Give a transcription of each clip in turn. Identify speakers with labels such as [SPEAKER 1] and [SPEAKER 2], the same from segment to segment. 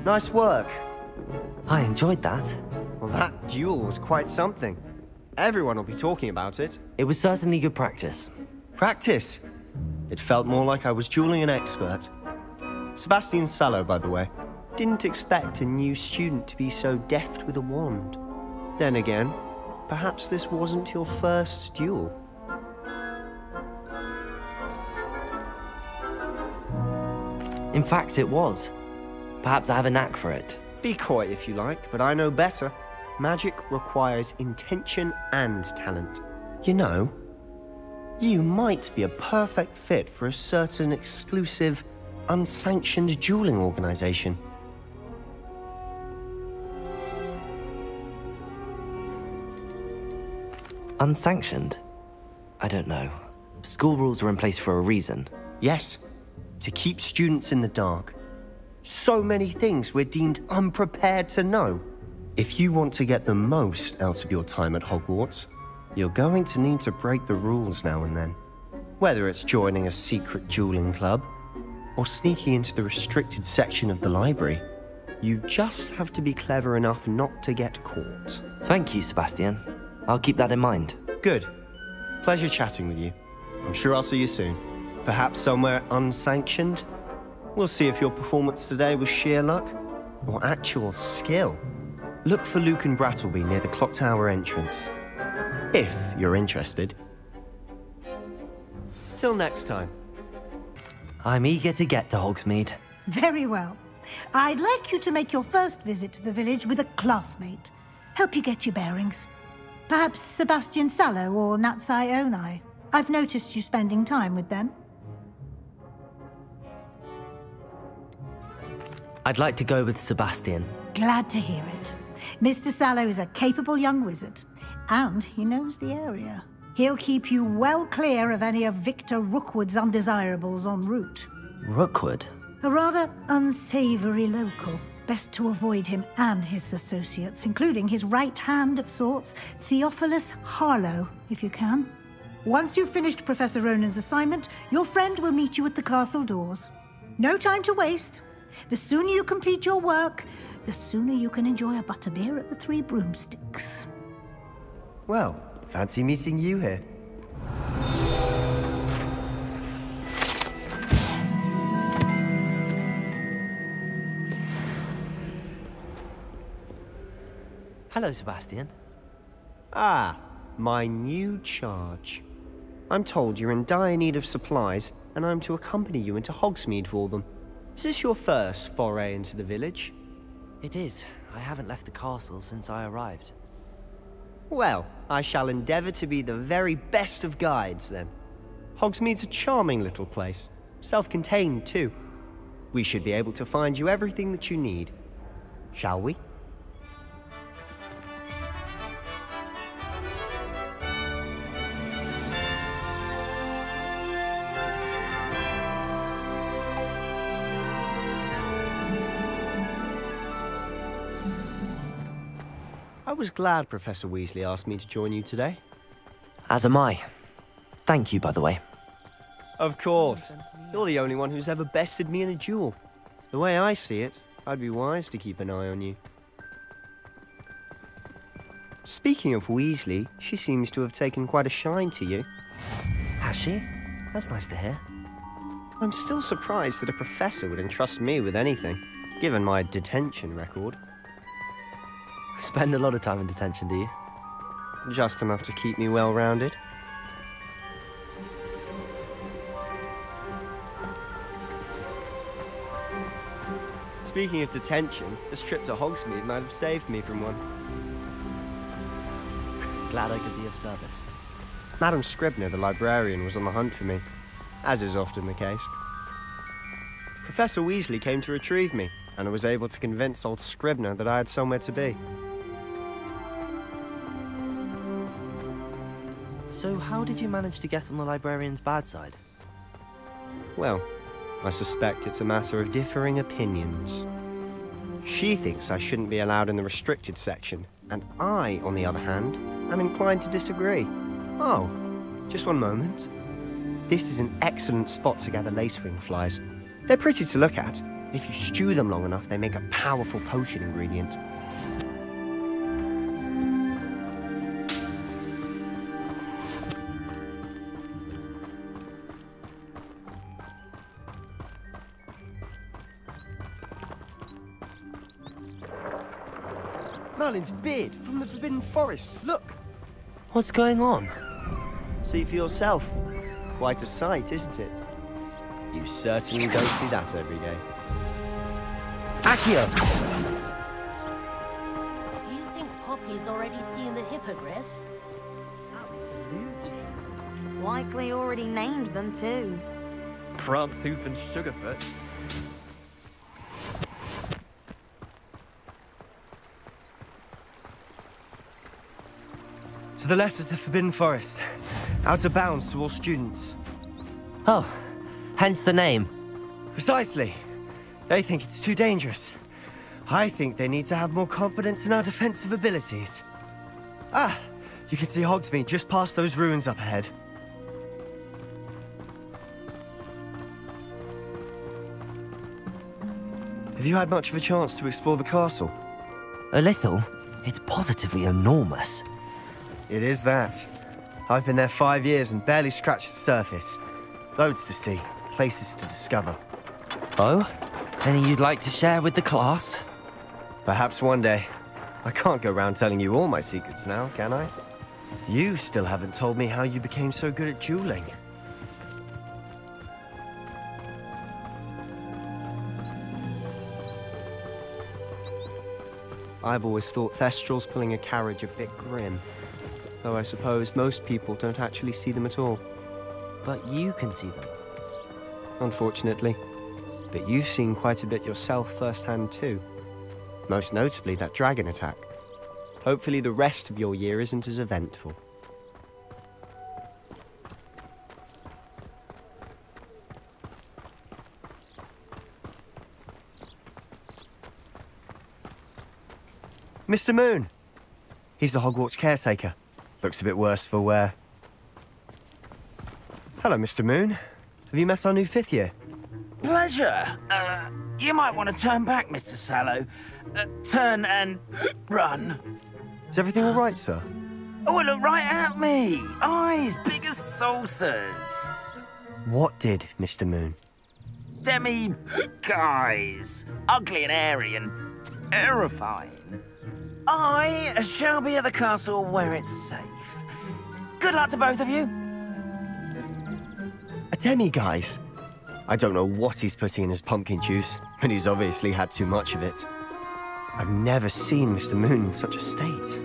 [SPEAKER 1] Nice work.
[SPEAKER 2] I enjoyed that.
[SPEAKER 1] Well, that duel was quite something. Everyone will be talking about it.
[SPEAKER 2] It was certainly good practice.
[SPEAKER 1] Practice? It felt more like I was dueling an expert. Sebastian Sallow, by the way. Didn't expect a new student to be so deft with a wand. Then again, perhaps this wasn't your first duel.
[SPEAKER 2] In fact, it was. Perhaps I have a knack for it.
[SPEAKER 1] Be coy if you like, but I know better. Magic requires intention and talent. You know, you might be a perfect fit for a certain exclusive, unsanctioned dueling organization.
[SPEAKER 2] Unsanctioned? I don't know. School rules are in place for a reason.
[SPEAKER 1] Yes, to keep students in the dark. So many things we're deemed unprepared to know. If you want to get the most out of your time at Hogwarts, you're going to need to break the rules now and then. Whether it's joining a secret dueling club, or sneaking into the restricted section of the library, you just have to be clever enough not to get caught.
[SPEAKER 2] Thank you, Sebastian. I'll keep that in mind.
[SPEAKER 1] Good. Pleasure chatting with you. I'm sure I'll see you soon. Perhaps somewhere unsanctioned? We'll see if your performance today was sheer luck or actual skill. Look for Luke and Brattleby near the clock tower entrance. If you're interested. Till next time.
[SPEAKER 2] I'm eager to get to Hogsmeade.
[SPEAKER 3] Very well. I'd like you to make your first visit to the village with a classmate. Help you get your bearings. Perhaps Sebastian Sallow or Natsai Onai. I've noticed you spending time with them.
[SPEAKER 2] I'd like to go with Sebastian.
[SPEAKER 3] Glad to hear it. Mr. Sallow is a capable young wizard, and he knows the area. He'll keep you well clear of any of Victor Rookwood's undesirables en route.
[SPEAKER 2] Rookwood?
[SPEAKER 3] A rather unsavory local. Best to avoid him and his associates, including his right hand of sorts, Theophilus Harlow, if you can. Once you've finished Professor Ronan's assignment, your friend will meet you at the castle doors. No time to waste. The sooner you complete your work, the sooner you can enjoy a butterbeer at the Three Broomsticks.
[SPEAKER 1] Well, fancy meeting you here.
[SPEAKER 2] Hello, Sebastian.
[SPEAKER 1] Ah, my new charge. I'm told you're in dire need of supplies, and I'm to accompany you into Hogsmeade for them. Is this your first foray into the village?
[SPEAKER 2] It is. I haven't left the castle since I arrived.
[SPEAKER 1] Well, I shall endeavour to be the very best of guides, then. Hogsmeade's a charming little place. Self-contained, too. We should be able to find you everything that you need. Shall we? I was glad Professor Weasley asked me to join you today.
[SPEAKER 2] As am I. Thank you, by the way.
[SPEAKER 1] Of course. You're the only one who's ever bested me in a duel. The way I see it, I'd be wise to keep an eye on you. Speaking of Weasley, she seems to have taken quite a shine to you.
[SPEAKER 2] Has she? That's nice to hear.
[SPEAKER 1] I'm still surprised that a professor would entrust me with anything, given my detention record.
[SPEAKER 2] Spend a lot of time in detention, do you?
[SPEAKER 1] Just enough to keep me well-rounded. Speaking of detention, this trip to Hogsmeade might have saved me from one.
[SPEAKER 2] Glad I could be of service.
[SPEAKER 1] Madam Scribner, the librarian, was on the hunt for me, as is often the case. Professor Weasley came to retrieve me, and I was able to convince old Scribner that I had somewhere to be.
[SPEAKER 2] So how did you manage to get on the librarian's bad side?
[SPEAKER 1] Well, I suspect it's a matter of differing opinions. She thinks I shouldn't be allowed in the restricted section, and I, on the other hand, am inclined to disagree. Oh, just one moment. This is an excellent spot to gather lacewing flies. They're pretty to look at, If you stew them long enough, they make a powerful potion ingredient. Merlin's beard from the Forbidden Forest. Look!
[SPEAKER 2] What's going on?
[SPEAKER 1] See for yourself. Quite a sight, isn't it? You certainly don't see that every day. Accio!
[SPEAKER 4] You think Poppy's already seen the hippogriffs?
[SPEAKER 5] Absolutely. Likely already named them too.
[SPEAKER 6] Prance, Hoof and Sugarfoot.
[SPEAKER 1] To the left is the Forbidden Forest. Out of bounds to all students.
[SPEAKER 2] Oh, hence the name.
[SPEAKER 1] Precisely. They think it's too dangerous. I think they need to have more confidence in our defensive abilities. Ah, you can see Hogsmeade just past those ruins up ahead. Have you had much of a chance to explore the castle?
[SPEAKER 2] A little. It's positively enormous.
[SPEAKER 1] It is that. I've been there 5 years and barely scratched the surface. Loads to see, places to discover.
[SPEAKER 2] Oh? Any you'd like to share with the class?
[SPEAKER 1] Perhaps one day. I can't go around telling you all my secrets now, can I? You still haven't told me how you became so good at dueling. I've always thought Thestrals pulling a carriage a bit grim. Though I suppose most people don't actually see them at all.
[SPEAKER 2] But you can see them.
[SPEAKER 1] Unfortunately. But you've seen quite a bit yourself firsthand too. Most notably that dragon attack. Hopefully the rest of your year isn't as eventful. Mr. Moon! He's the Hogwarts caretaker. Looks a bit worse for wear. Hello, Mr. Moon. Have you met our new 5th year?
[SPEAKER 7] Pleasure. You might want to turn back, Mr. Sallow. Turn and run.
[SPEAKER 1] Is everything all right, sir?
[SPEAKER 7] Oh, look right at me. Eyes big as saucers.
[SPEAKER 1] What did, Mr. Moon?
[SPEAKER 7] Guys. Ugly and airy and terrifying. I shall be at the castle where it's safe. Good luck to both of you.
[SPEAKER 1] A demi-guise? I don't know what he's putting in his pumpkin juice, but he's obviously had too much of it. I've never seen Mr. Moon in such a state.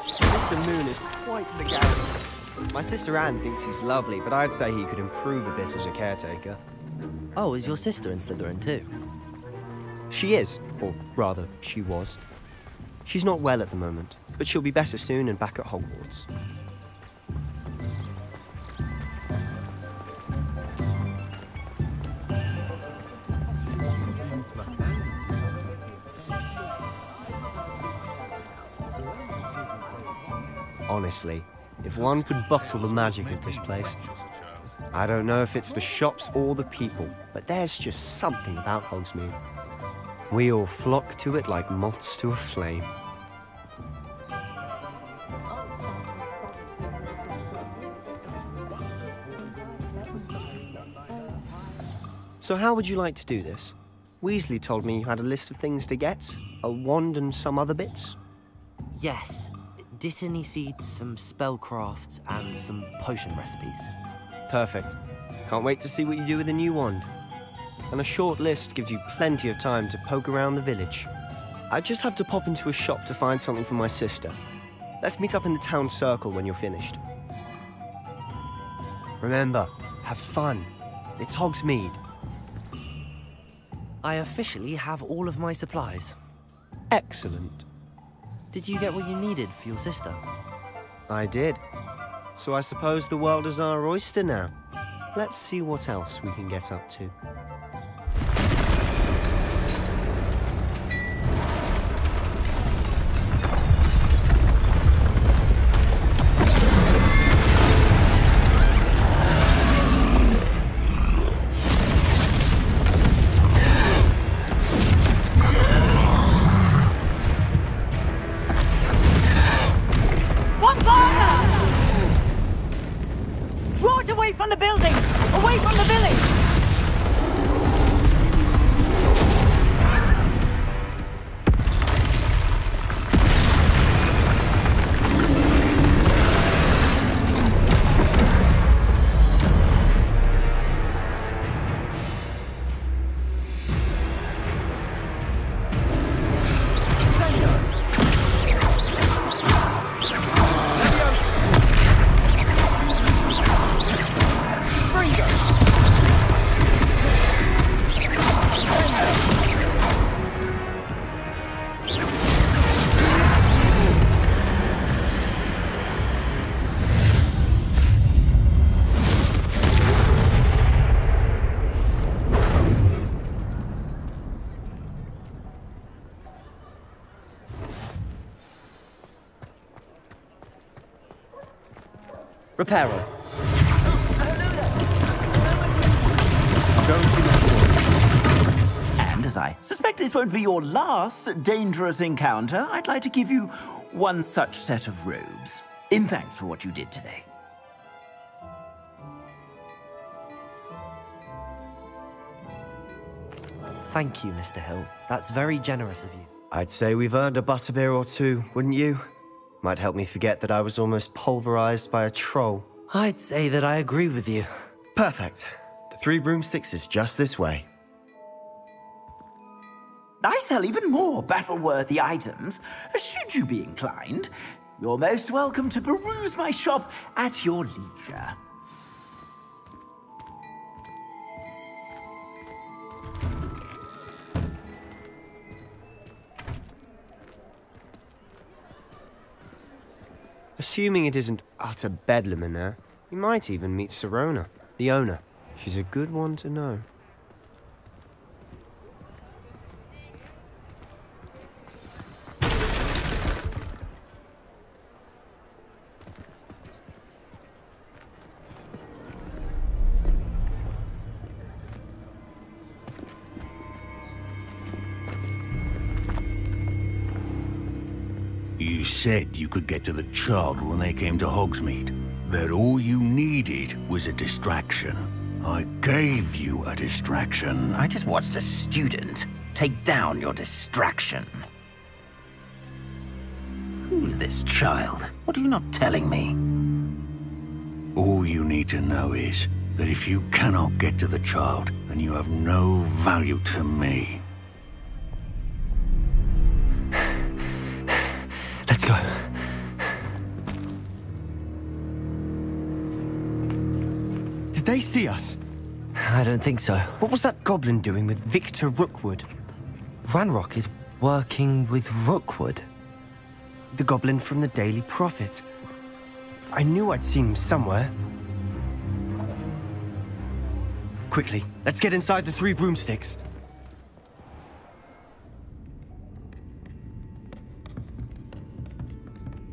[SPEAKER 1] Mr. Moon is quite the character. My sister Anne thinks he's lovely, but I'd say he could improve a bit as a caretaker.
[SPEAKER 2] Oh, is your sister in Slytherin too?
[SPEAKER 1] She is, or rather, she was. She's not well at the moment, but she'll be better soon and back at Hogwarts. Honestly, if one could bottle the magic of this place. I don't know if it's the shops or the people, but there's just something about Hogsmeade. We all flock to it like moths to a flame. So how would you like to do this? Weasley told me you had a list of things to get, a wand and some other bits.
[SPEAKER 2] Yes. Dittany seeds, some spellcrafts, and some potion recipes.
[SPEAKER 1] Perfect. Can't wait to see what you do with the new wand. And a short list gives you plenty of time to poke around the village. I just have to pop into a shop to find something for my sister. Let's meet up in the town circle when you're finished. Remember, have fun. It's Hogsmeade.
[SPEAKER 2] I officially have all of my supplies.
[SPEAKER 1] Excellent.
[SPEAKER 2] Did you get what you needed for your sister?
[SPEAKER 1] I did. So I suppose the world is our oyster now. Let's see what else we can get up to.
[SPEAKER 2] Reparo.
[SPEAKER 7] And as I suspect this won't be your last dangerous encounter, I'd like to give you one such set of robes, in thanks for what you did today.
[SPEAKER 2] Thank you, Mr. Hill. That's very generous of you.
[SPEAKER 1] I'd say we've earned a butterbeer or two, wouldn't you? Might help me forget that I was almost pulverized by a troll.
[SPEAKER 2] I'd say that I agree with you.
[SPEAKER 1] Perfect. The 3 broomsticks is just this way.
[SPEAKER 7] I sell even more battle-worthy items. Should you be inclined, you're most welcome to peruse my shop at your leisure.
[SPEAKER 1] Assuming it isn't utter bedlam in there, you might even meet Sirona, the owner. She's a good one to know.
[SPEAKER 8] You said you could get to the child when they came to Hogsmeade. That all you needed was a distraction. I gave you a distraction.
[SPEAKER 7] I just watched a student take down your distraction. Who's this child? What are you not telling me?
[SPEAKER 8] All you need to know is that if you cannot get to the child, then you have no value to me.
[SPEAKER 1] Let's go. Did they see us?
[SPEAKER 2] I don't think so.
[SPEAKER 1] What was that goblin doing with Victor Rookwood?
[SPEAKER 2] Ranrock is working with Rookwood.
[SPEAKER 1] The goblin from the Daily Prophet. I knew I'd seen him somewhere. Quickly, let's get inside the 3 broomsticks.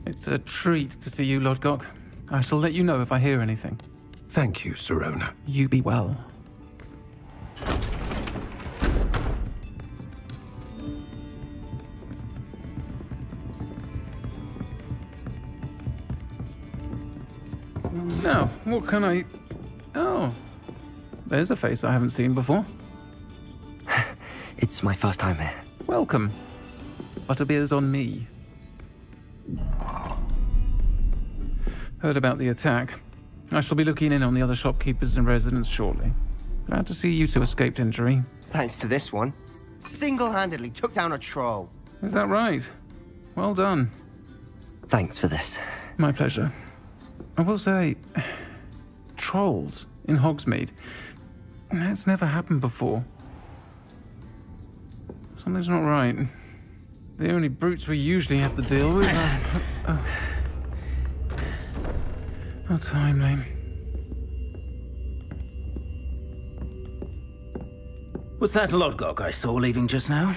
[SPEAKER 9] It's a treat to see you, Lodgok. I shall let you know if I hear anything.
[SPEAKER 8] Thank you, Sirona.
[SPEAKER 9] You be well. Now, what can I... Oh, there's a face I haven't seen before.
[SPEAKER 2] It's my first time here.
[SPEAKER 9] Welcome. Butterbeer's on me. Heard about the attack. I shall be looking in on the other shopkeepers and residents shortly. Glad to see you two escaped injury.
[SPEAKER 1] Thanks to this one. Single-handedly took down a troll.
[SPEAKER 9] Is that right? Well done.
[SPEAKER 2] Thanks for this.
[SPEAKER 9] My pleasure. I will say, trolls in Hogsmeade. That's never happened before. Something's not right. The only brutes we usually have to deal with are... How timely.
[SPEAKER 7] Was that Lodgok I saw leaving just now?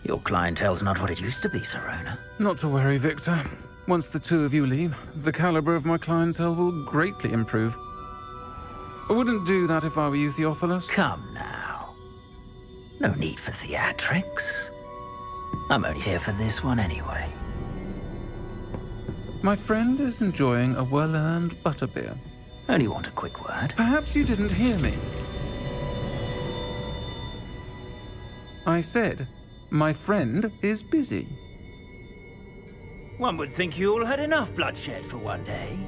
[SPEAKER 7] Your clientele's not what it used to be, Sirona.
[SPEAKER 9] Not to worry, Victor. Once the 2 of you leave, the caliber of my clientele will greatly improve. I wouldn't do that if I were you, Theophilus.
[SPEAKER 7] Come now. No need for theatrics. I'm only here for this one anyway.
[SPEAKER 9] My friend is enjoying a well-earned butterbeer.
[SPEAKER 7] Only want a quick word.
[SPEAKER 9] Perhaps you didn't hear me. I said, my friend is busy.
[SPEAKER 7] One would think you all had enough bloodshed for one day.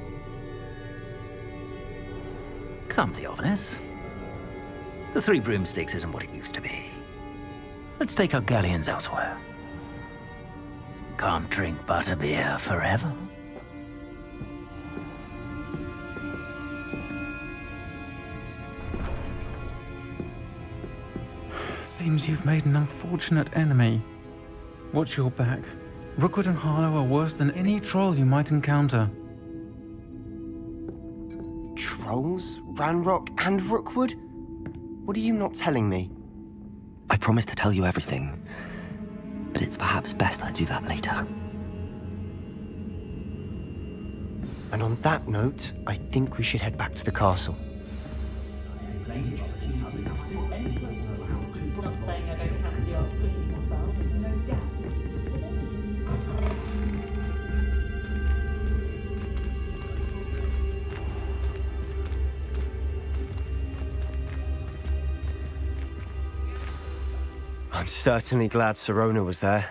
[SPEAKER 7] Come, Theophilus. The 3 broomsticks isn't what it used to be. Let's take our galleons elsewhere. Can't drink butterbeer forever.
[SPEAKER 9] Seems you've made an unfortunate enemy. Watch your back. Rookwood and Harlow are worse than any troll you might encounter.
[SPEAKER 1] Trolls? Ranrock and Rookwood? What are you not telling me?
[SPEAKER 2] I promised to tell you everything, but it's perhaps best I do that later.
[SPEAKER 1] And on that note, I think we should head back to the castle. I'm certainly glad Sirona was there.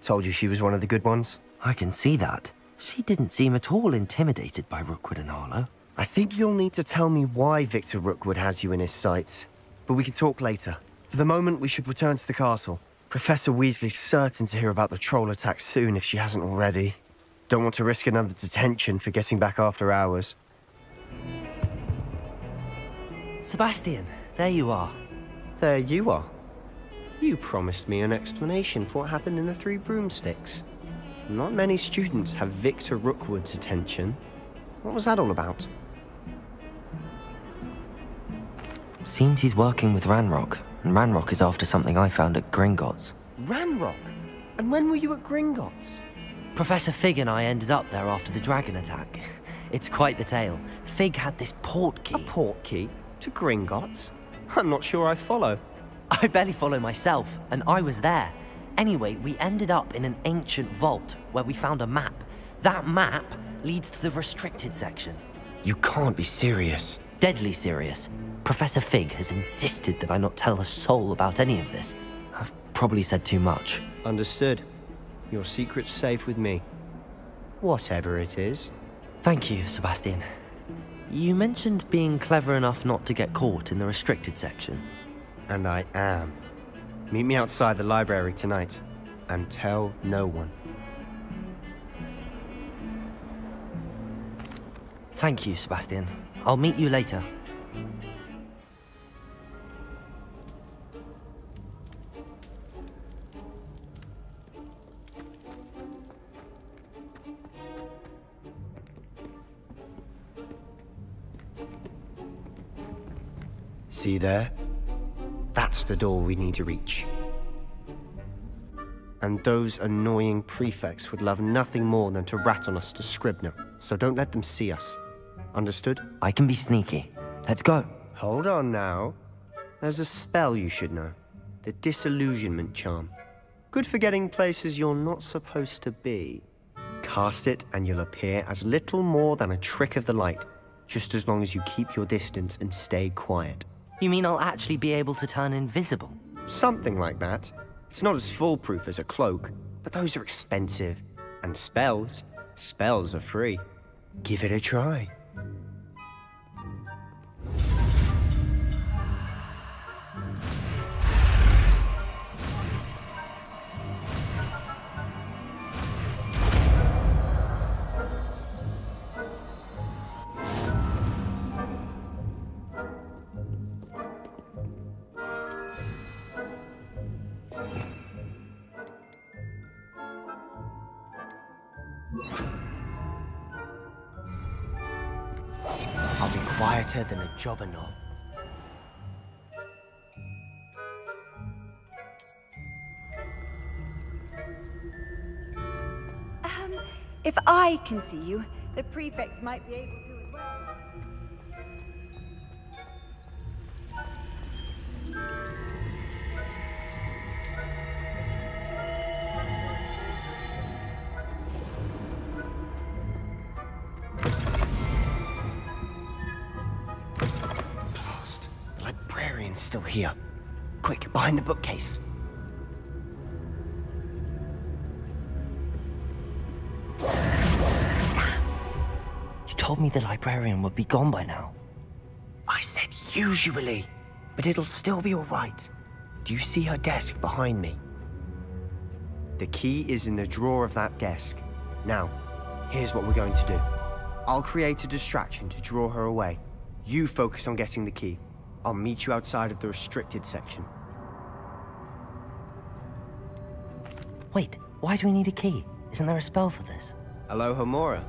[SPEAKER 1] Told you she was one of the good ones.
[SPEAKER 2] I can see that. She didn't seem at all intimidated by Rookwood and Harlow.
[SPEAKER 1] I think you'll need to tell me why Victor Rookwood has you in his sights. But we can talk later. For the moment, we should return to the castle. Professor Weasley's certain to hear about the troll attack soon if she hasn't already. Don't want to risk another detention for getting back after hours.
[SPEAKER 2] Sebastian, there you are.
[SPEAKER 1] There you are. You promised me an explanation for what happened in the Three Broomsticks. Not many students have Victor Rookwood's attention. What was that all about?
[SPEAKER 2] Seems he's working with Ranrock, and Ranrock is after something I found at Gringotts.
[SPEAKER 1] Ranrock? And when were you at Gringotts?
[SPEAKER 2] Professor Fig and I ended up there after the dragon attack. It's quite the tale. Fig had this port key.
[SPEAKER 1] A port key? To Gringotts? I'm not sure I follow.
[SPEAKER 2] I barely follow myself, and I was there. Anyway, we ended up in an ancient vault where we found a map. That map leads to the restricted section.
[SPEAKER 1] You can't be serious.
[SPEAKER 2] Deadly serious. Professor Fig has insisted that I not tell a soul about any of this. I've probably said too much.
[SPEAKER 1] Understood. Your secret's safe with me. Whatever it is.
[SPEAKER 2] Thank you, Sebastian. You mentioned being clever enough not to get caught in the restricted section.
[SPEAKER 1] And I am. Meet me outside the library tonight, and tell no one.
[SPEAKER 2] Thank you, Sebastian. I'll meet you later.
[SPEAKER 1] See there? That's the door we need to reach. And those annoying prefects would love nothing more than to rat on us to Scribner, so don't let them see us. Understood?
[SPEAKER 2] I can be sneaky. Let's go.
[SPEAKER 1] Hold on now. There's a spell you should know. The Disillusionment Charm. Good for getting places you're not supposed to be. Cast it and you'll appear as little more than a trick of the light, just as long as you keep your distance and stay quiet.
[SPEAKER 2] You mean I'll actually be able to turn invisible?
[SPEAKER 1] Something like that. It's not as foolproof as a cloak, but those are expensive. And spells are free. Give it a try. I'll be quieter than a jobberknoll.
[SPEAKER 10] If I can see you, the prefects might be able to as well.
[SPEAKER 1] Blast. The librarian's still here. Quick, behind the bookcase.
[SPEAKER 2] You told me the librarian would be gone by now.
[SPEAKER 1] I said usually, but it'll still be all right. Do you see her desk behind me? The key is in the drawer of that desk. Now, here's what we're going to do. I'll create a distraction to draw her away. You focus on getting the key. I'll meet you outside of the restricted section.
[SPEAKER 2] Wait, why do we need a key? Isn't there a spell for this?
[SPEAKER 1] Alohomora.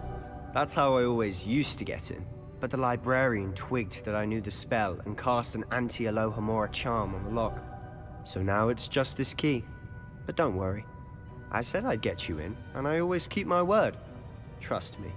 [SPEAKER 1] That's how I always used to get in. But the librarian twigged that I knew the spell and cast an anti-Alohomora charm on the lock. So now it's just this key. But don't worry. I said I'd get you in, and I always keep my word. Trust me.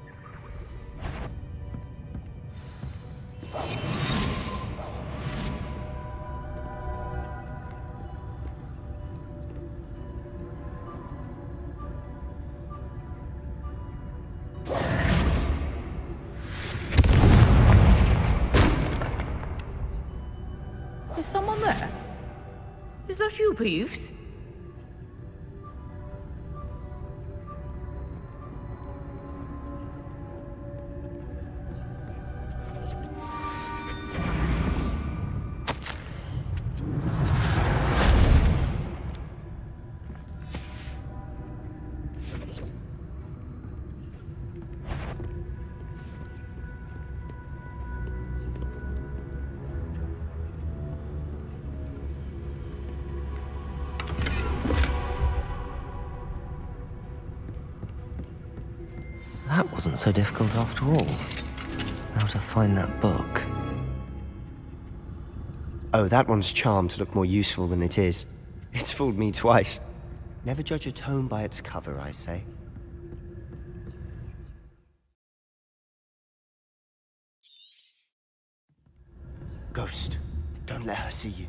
[SPEAKER 11] Is someone there? Is that you, Peeves?
[SPEAKER 2] That wasn't so difficult after all. How to find that book.
[SPEAKER 1] Oh, that one's charmed to look more useful than it is. It's fooled me twice. Never judge a tome by its cover, I say. Ghost, don't let her see you.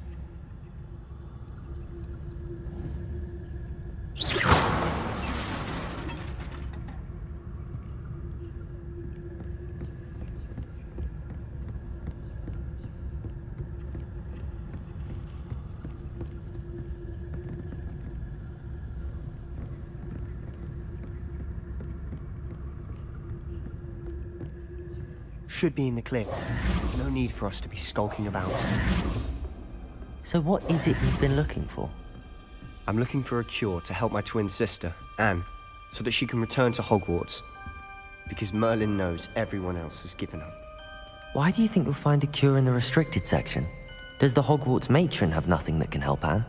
[SPEAKER 1] Should be in the clear. No need for us to be skulking about.
[SPEAKER 2] So what is it you've been looking for?
[SPEAKER 1] I'm looking for a cure to help my twin sister, Anne, so that she can return to Hogwarts. Because Merlin knows everyone else has given up.
[SPEAKER 2] Why do you think you'll find a cure in the restricted section? Does the Hogwarts matron have nothing that can help Anne?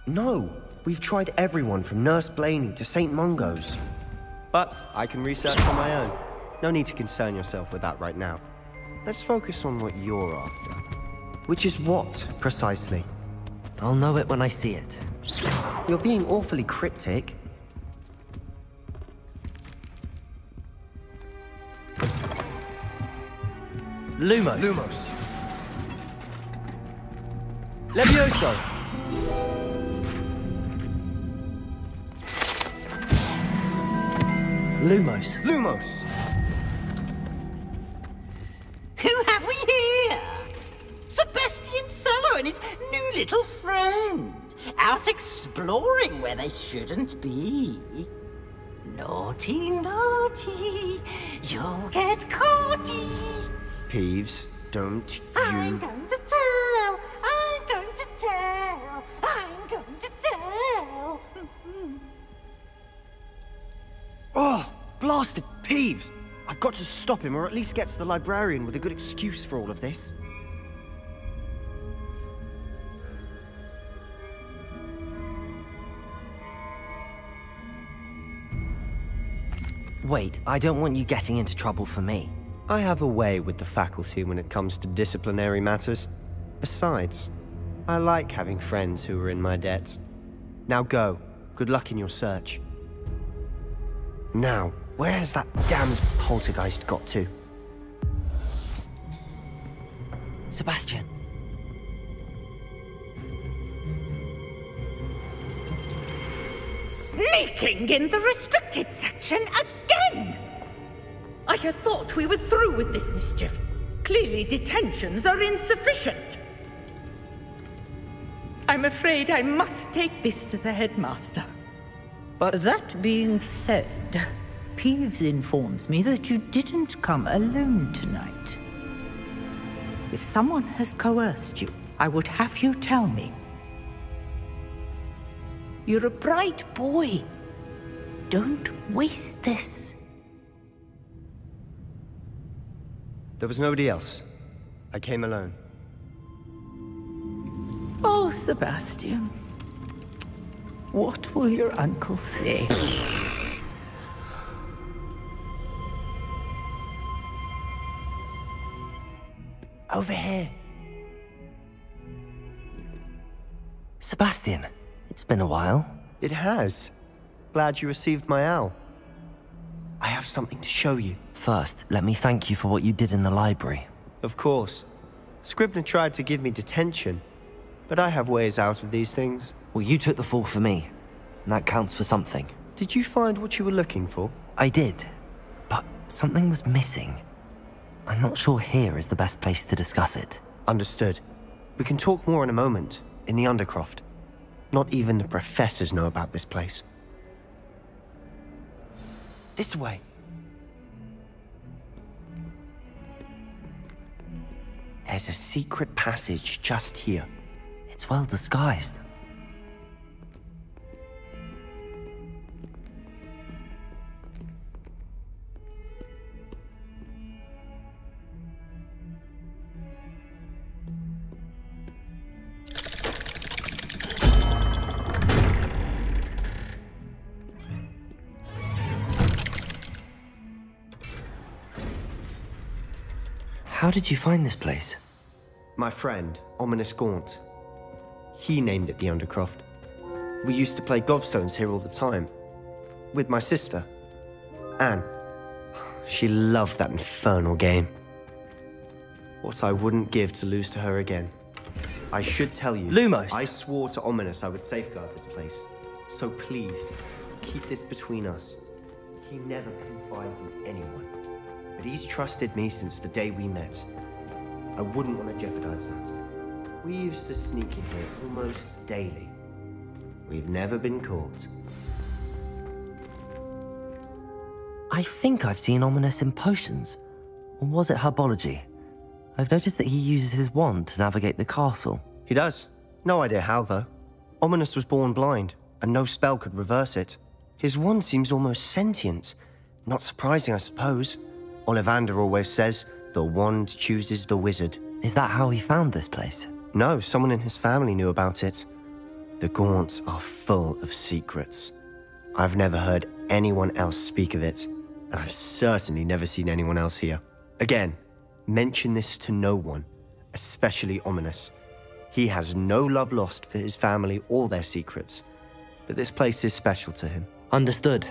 [SPEAKER 1] No! We've tried everyone from Nurse Blaney to St. Mungo's. But I can research on my own. No need to concern yourself with that right now. Let's focus on what you're after. Which is what, precisely?
[SPEAKER 2] I'll know it when I see it.
[SPEAKER 1] You're being awfully cryptic.
[SPEAKER 2] Lumos.
[SPEAKER 1] Lumos. Levioso.
[SPEAKER 2] Lumos.
[SPEAKER 1] Lumos.
[SPEAKER 4] Who have we here? Sebastian Sallow and his new little friend. Out exploring where they shouldn't be. Naughty, naughty. You'll get caughty.
[SPEAKER 1] Peeves, don't
[SPEAKER 4] I'm going to tell. I'm going to tell. I'm going to tell.
[SPEAKER 1] Oh, blasted Peeves! I've got to stop him, or at least get to the librarian with a good excuse for all of this.
[SPEAKER 2] Wait, I don't want you getting into trouble for me.
[SPEAKER 1] I have a way with the faculty when it comes to disciplinary matters. Besides, I like having friends who are in my debt. Now go. Good luck in your search. Now, where has that damned poltergeist got to?
[SPEAKER 2] Sebastian.
[SPEAKER 11] Sneaking in the restricted section again! I had thought we were through with this mischief. Clearly detentions are insufficient. I'm afraid I must take this to the headmaster.
[SPEAKER 1] But
[SPEAKER 11] that being said, Peeves informs me that you didn't come alone tonight. If someone has coerced you, I would have you tell me. You're a bright boy. Don't waste this.
[SPEAKER 1] there was nobody else. I came alone.
[SPEAKER 11] Oh, Sebastian. What will your uncle say?
[SPEAKER 1] Over here.
[SPEAKER 2] Sebastian, it's been a while.
[SPEAKER 1] It has. Glad you received my owl. I have something to show you.
[SPEAKER 2] First, let me thank you for what you did in the library.
[SPEAKER 1] Of course. Scribner tried to give me detention, but I have ways out of these things.
[SPEAKER 2] Well, you took the fall for me, and that counts for something.
[SPEAKER 1] Did you find what you were looking for?
[SPEAKER 2] I did, but something was missing. I'm not sure here is the best place to discuss it.
[SPEAKER 1] Understood. We can talk more in a moment, in the Undercroft. Not even the professors know about this place. This way. There's a secret passage just here.
[SPEAKER 2] It's well disguised. How did you find this place?
[SPEAKER 1] My friend, Ominous Gaunt. He named it the Undercroft. We used to play gobstones here all the time. With my sister, Anne. She loved that infernal game. What I wouldn't give to lose to her again. I should tell you,
[SPEAKER 2] Lumos!
[SPEAKER 1] I swore to Ominous I would safeguard this place. So please, keep this between us. He never confides in anyone. But he's trusted me since the day we met. I wouldn't want to jeopardize that. We used to sneak in here almost daily. We've never been caught.
[SPEAKER 2] I think I've seen Ominous in potions. Or was it herbology? I've noticed that he uses his wand to navigate the castle.
[SPEAKER 1] He does. No idea how, though. Ominous was born blind, and no spell could reverse it. His wand seems almost sentient. Not surprising, I suppose. Ollivander always says, the wand chooses the wizard.
[SPEAKER 2] Is that how he found this place?
[SPEAKER 1] No, someone in his family knew about it. The Gaunts are full of secrets. I've never heard anyone else speak of it, and I've certainly never seen anyone else here. Again, mention this to no one, especially Ominous. He has no love lost for his family or their secrets, but this place is special to him.
[SPEAKER 2] Understood.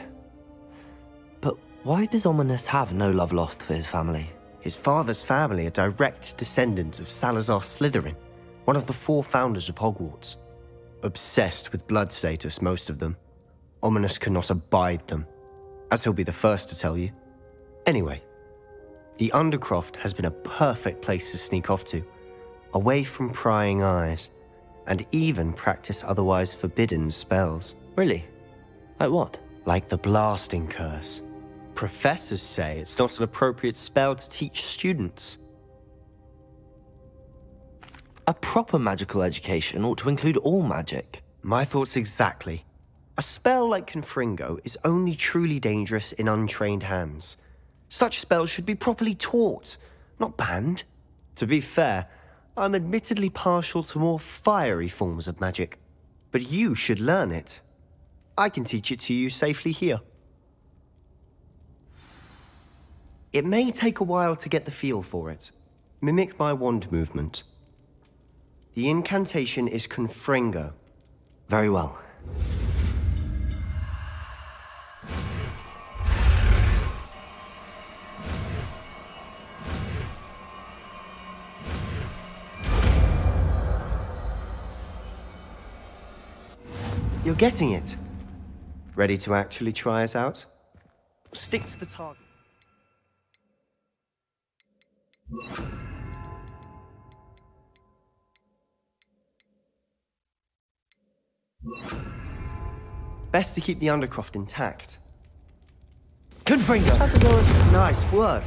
[SPEAKER 2] But why does Ominous have no love lost for his family?
[SPEAKER 1] His father's family are direct descendants of Salazar Slytherin, one of the 4 founders of Hogwarts. Obsessed with blood status, most of them. Ominous cannot abide them, as he'll be the first to tell you. Anyway, the Undercroft has been a perfect place to sneak off to, away from prying eyes, and even practice otherwise forbidden spells.
[SPEAKER 2] Really? Like what?
[SPEAKER 1] Like the Blasting Curse. Professors say it's not an appropriate spell to teach students.
[SPEAKER 2] A proper magical education ought to include all magic.
[SPEAKER 1] My thoughts exactly. A spell like Confringo is only truly dangerous in untrained hands. Such spells should be properly taught, not banned. To be fair, I'm admittedly partial to more fiery forms of magic. But you should learn it. I can teach it to you safely here. It may take a while to get the feel for it. Mimic my wand movement. The incantation is Confringo.
[SPEAKER 2] Very well.
[SPEAKER 1] You're getting it. Ready to actually try it out? Stick to the target. Best to keep the Undercroft intact.
[SPEAKER 2] Confringo!
[SPEAKER 1] Nice work.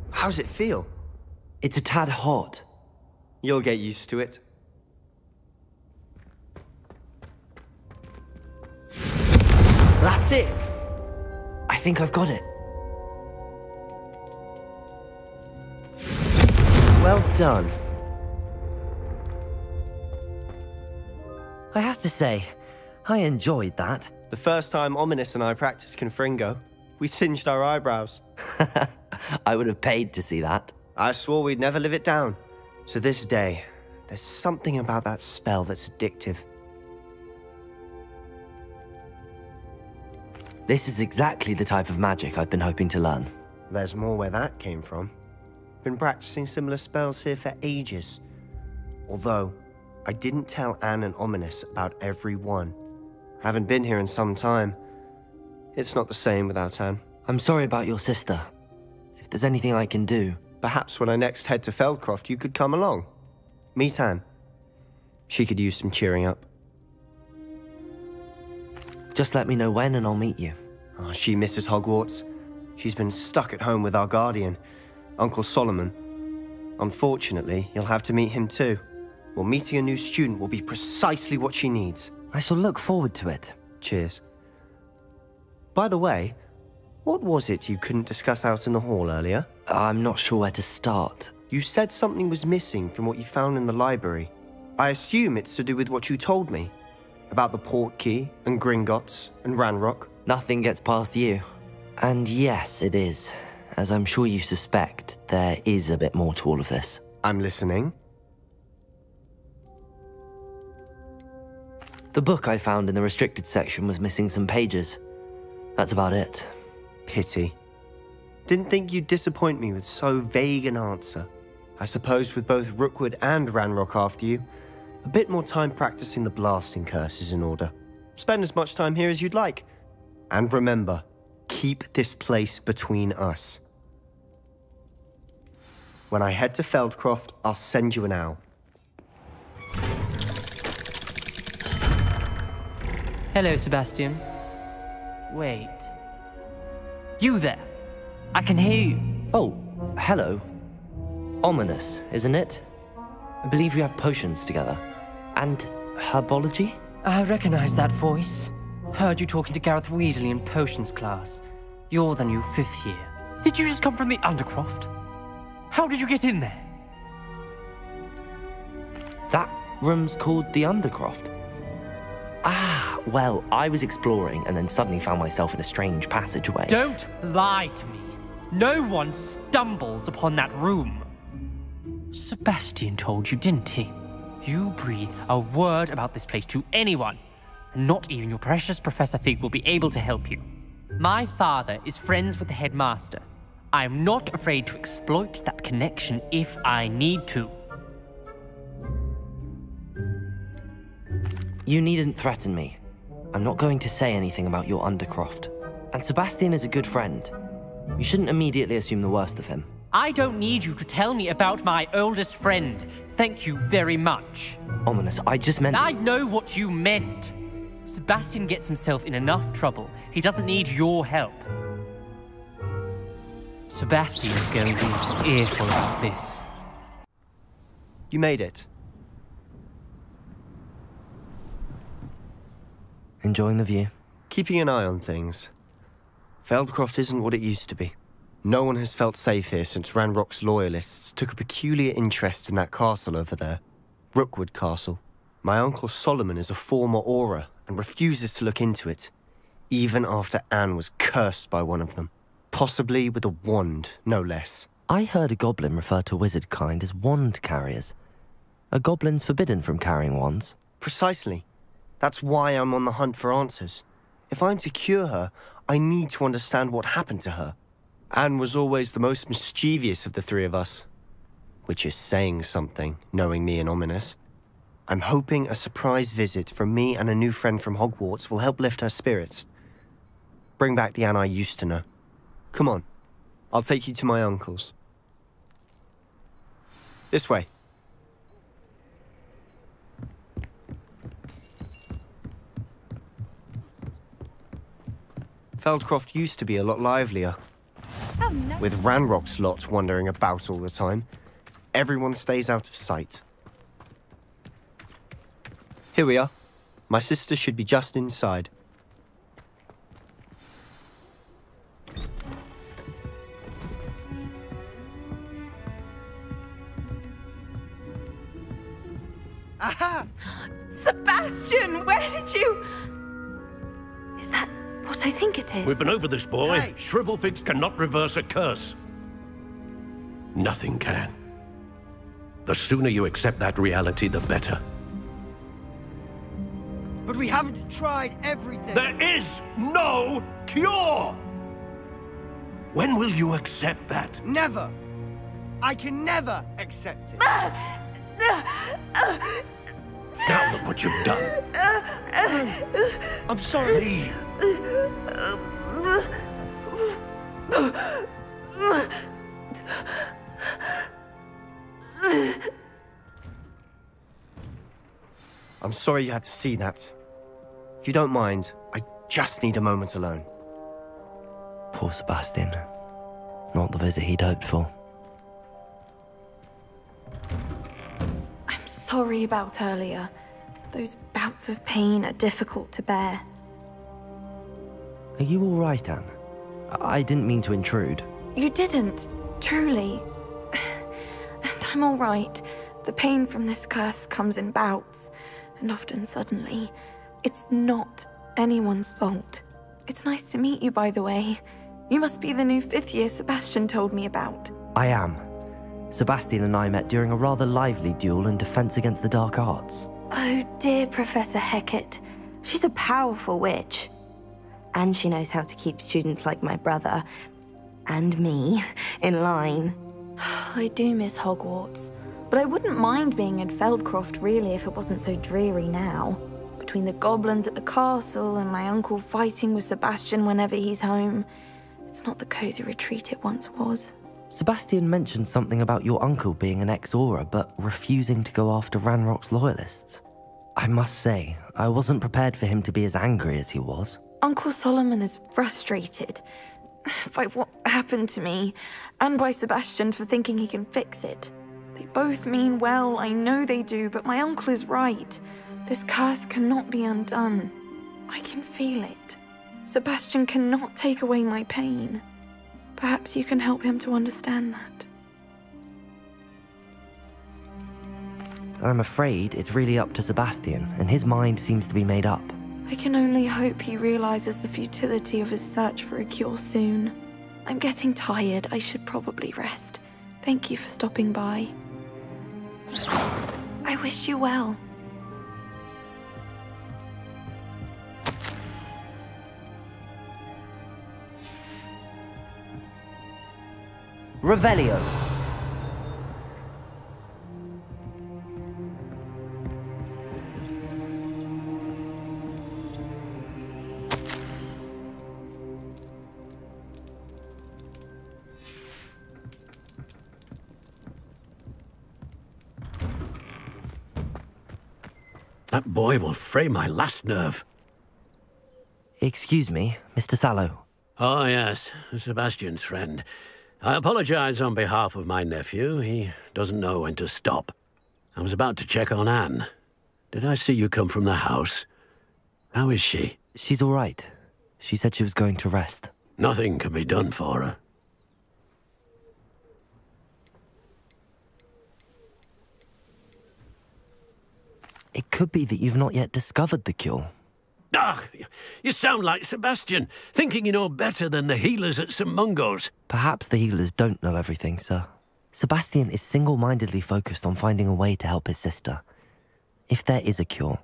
[SPEAKER 1] How's it feel?
[SPEAKER 2] It's a tad hot.
[SPEAKER 1] You'll get used to it. That's it!
[SPEAKER 2] I think I've got it.
[SPEAKER 1] Well done.
[SPEAKER 2] I have to say, I enjoyed that.
[SPEAKER 1] The first time Ominous and I practiced Confringo, we singed our eyebrows.
[SPEAKER 2] I would have paid to see that.
[SPEAKER 1] I swore we'd never live it down. To this day, there's something about that spell that's addictive.
[SPEAKER 2] This is exactly the type of magic I've been hoping to learn.
[SPEAKER 1] There's more where that came from. Been practicing similar spells here for ages. Although, I didn't tell Anne and Ominous about every one. Haven't been here in some time. It's not the same without Anne.
[SPEAKER 2] I'm sorry about your sister. If there's anything I can do...
[SPEAKER 1] Perhaps when I next head to Feldcroft, you could come along. Meet Anne. She could use some cheering up.
[SPEAKER 2] Just let me know when and I'll meet you.
[SPEAKER 1] Oh, she misses Hogwarts. She's been stuck at home with our guardian, Uncle Solomon. Unfortunately, you'll have to meet him too. Well, meeting a new student will be precisely what she needs.
[SPEAKER 2] I shall look forward to it.
[SPEAKER 1] Cheers. By the way, what was it you couldn't discuss out in the hall earlier?
[SPEAKER 2] I'm not sure where to start.
[SPEAKER 1] You said something was missing from what you found in the library. I assume it's to do with what you told me. About the Portkey, and Gringotts, and Ranrock.
[SPEAKER 2] Nothing gets past you. And yes, it is. As I'm sure you suspect, there is a bit more to all of this.
[SPEAKER 1] I'm listening.
[SPEAKER 2] The book I found in the restricted section was missing some pages. That's about it.
[SPEAKER 1] Pity. Didn't think you'd disappoint me with so vague an answer. I suppose with both Rookwood and Ranrock after you, a bit more time practicing the blasting curse is in order. Spend as much time here as you'd like. And remember, keep this place between us. When I head to Feldcroft, I'll send you an owl.
[SPEAKER 12] Hello, Sebastian. Wait. You there? I can hear you.
[SPEAKER 2] Oh, hello. Ominous, isn't it? I believe we have potions together. And herbology?
[SPEAKER 12] I recognize that voice. Heard you talking to Gareth Weasley in potions class. You're the new 5th year. Did you just come from the Undercroft? How did you get in there?
[SPEAKER 2] That room's called the Undercroft. Ah, well, I was exploring and then suddenly found myself in a strange passageway.
[SPEAKER 12] Don't lie to me. No one stumbles upon that room. Sebastian told you, didn't he? You breathe a word about this place to anyone, and not even your precious Professor Fig will be able to help you. My father is friends with the headmaster. I am not afraid to exploit that connection if I need to.
[SPEAKER 2] You needn't threaten me. I'm not going to say anything about your Undercroft. And Sebastian is a good friend. You shouldn't immediately assume the worst of him.
[SPEAKER 12] I don't need you to tell me about my oldest friend. Thank you very much.
[SPEAKER 2] Ominous, I just meant...
[SPEAKER 12] I know what you meant. Sebastian gets himself in enough trouble. He doesn't need your help. Sebastian's going to be an earful about this.
[SPEAKER 1] You made it.
[SPEAKER 2] Enjoying the view?
[SPEAKER 1] Keeping an eye on things. Feldcroft isn't what it used to be. No one has felt safe here since Ranrock's loyalists took a peculiar interest in that castle over there. Rookwood Castle. My Uncle Solomon is a former Auror and refuses to look into it, even after Anne was cursed by one of them. Possibly with a wand, no less.
[SPEAKER 2] I heard a goblin refer to wizard kind as wand carriers. Are goblins forbidden from carrying wands?
[SPEAKER 1] Precisely. That's why I'm on the hunt for answers. If I'm to cure her, I need to understand what happened to her. Anne was always the most mischievous of the three of us. Which is saying something, knowing me and Ominous. I'm hoping a surprise visit from me and a new friend from Hogwarts will help lift her spirits. Bring back the Anne I used to know. Come on, I'll take you to my uncle's. This way. Feldcroft used to be a lot livelier.
[SPEAKER 10] Oh, no.
[SPEAKER 1] With Ranrock's lot wandering about all the time, everyone stays out of sight. Here we are. My sister should be just inside.
[SPEAKER 10] Aha! Sebastian, where did you... Is that what I think it is?
[SPEAKER 13] We've been over this, boy. Hey. Shrivelfigs cannot reverse a curse. Nothing can. The sooner you accept that reality, the better.
[SPEAKER 14] But we haven't tried everything.
[SPEAKER 13] There is no cure! When will you accept that?
[SPEAKER 14] Never. I can never accept it.
[SPEAKER 13] Now look what you've done.
[SPEAKER 14] I'm sorry.
[SPEAKER 13] Leave.
[SPEAKER 1] I'm sorry you had to see that. If you don't mind, I just need a moment alone.
[SPEAKER 2] Poor Sebastian. Not the visit he'd hoped for.
[SPEAKER 10] I'm sorry about earlier. Those bouts of pain are difficult to bear.
[SPEAKER 2] Are you all right, Anne? I didn't mean to intrude.
[SPEAKER 10] You didn't, truly. And I'm all right. The pain from this curse comes in bouts, and often suddenly. It's not anyone's fault. It's nice to meet you, by the way. You must be the new 5th year Sebastian told me about.
[SPEAKER 2] I am. Sebastian and I met during a rather lively duel in defense against the dark arts.
[SPEAKER 5] Oh dear, Professor Hecat. She's a powerful witch. And she knows how to keep students like my brother, and me, in line.
[SPEAKER 10] I do miss Hogwarts, but I wouldn't mind being in Feldcroft, really, if it wasn't so dreary now. Between the goblins at the castle and my uncle fighting with Sebastian whenever he's home, it's not the cozy retreat it once was.
[SPEAKER 2] Sebastian mentioned something about your uncle being an ex-Auror, but refusing to go after Ranrock's loyalists. I must say, I wasn't prepared for him to be as angry as he was.
[SPEAKER 10] Uncle Solomon is frustrated by what happened to me, and by Sebastian for thinking he can fix it. They both mean well, I know they do, but my uncle is right. This curse cannot be undone. I can feel it. Sebastian cannot take away my pain. Perhaps you can help him to understand that.
[SPEAKER 2] I'm afraid it's really up to Sebastian, and his mind seems to be made up.
[SPEAKER 10] I can only hope he realizes the futility of his search for a cure soon. I'm getting tired. I should probably rest. Thank you for stopping by. I wish you well.
[SPEAKER 2] Revelio.
[SPEAKER 13] That boy will fray my last nerve.
[SPEAKER 2] Excuse me, Mr. Sallow.
[SPEAKER 13] Oh, yes, Sebastian's friend. I apologize on behalf of my nephew. He doesn't know when to stop. I was about to check on Anne. Did I see you come from the house? How is she?
[SPEAKER 2] She's all right. She said she was going to rest.
[SPEAKER 13] Nothing can be done for her.
[SPEAKER 2] It could be that you've not yet discovered the cure.
[SPEAKER 13] Ah, you sound like Sebastian, thinking you know better than the healers at St. Mungo's.
[SPEAKER 2] Perhaps the healers don't know everything, sir. Sebastian is single-mindedly focused on finding a way to help his sister. If there is a cure,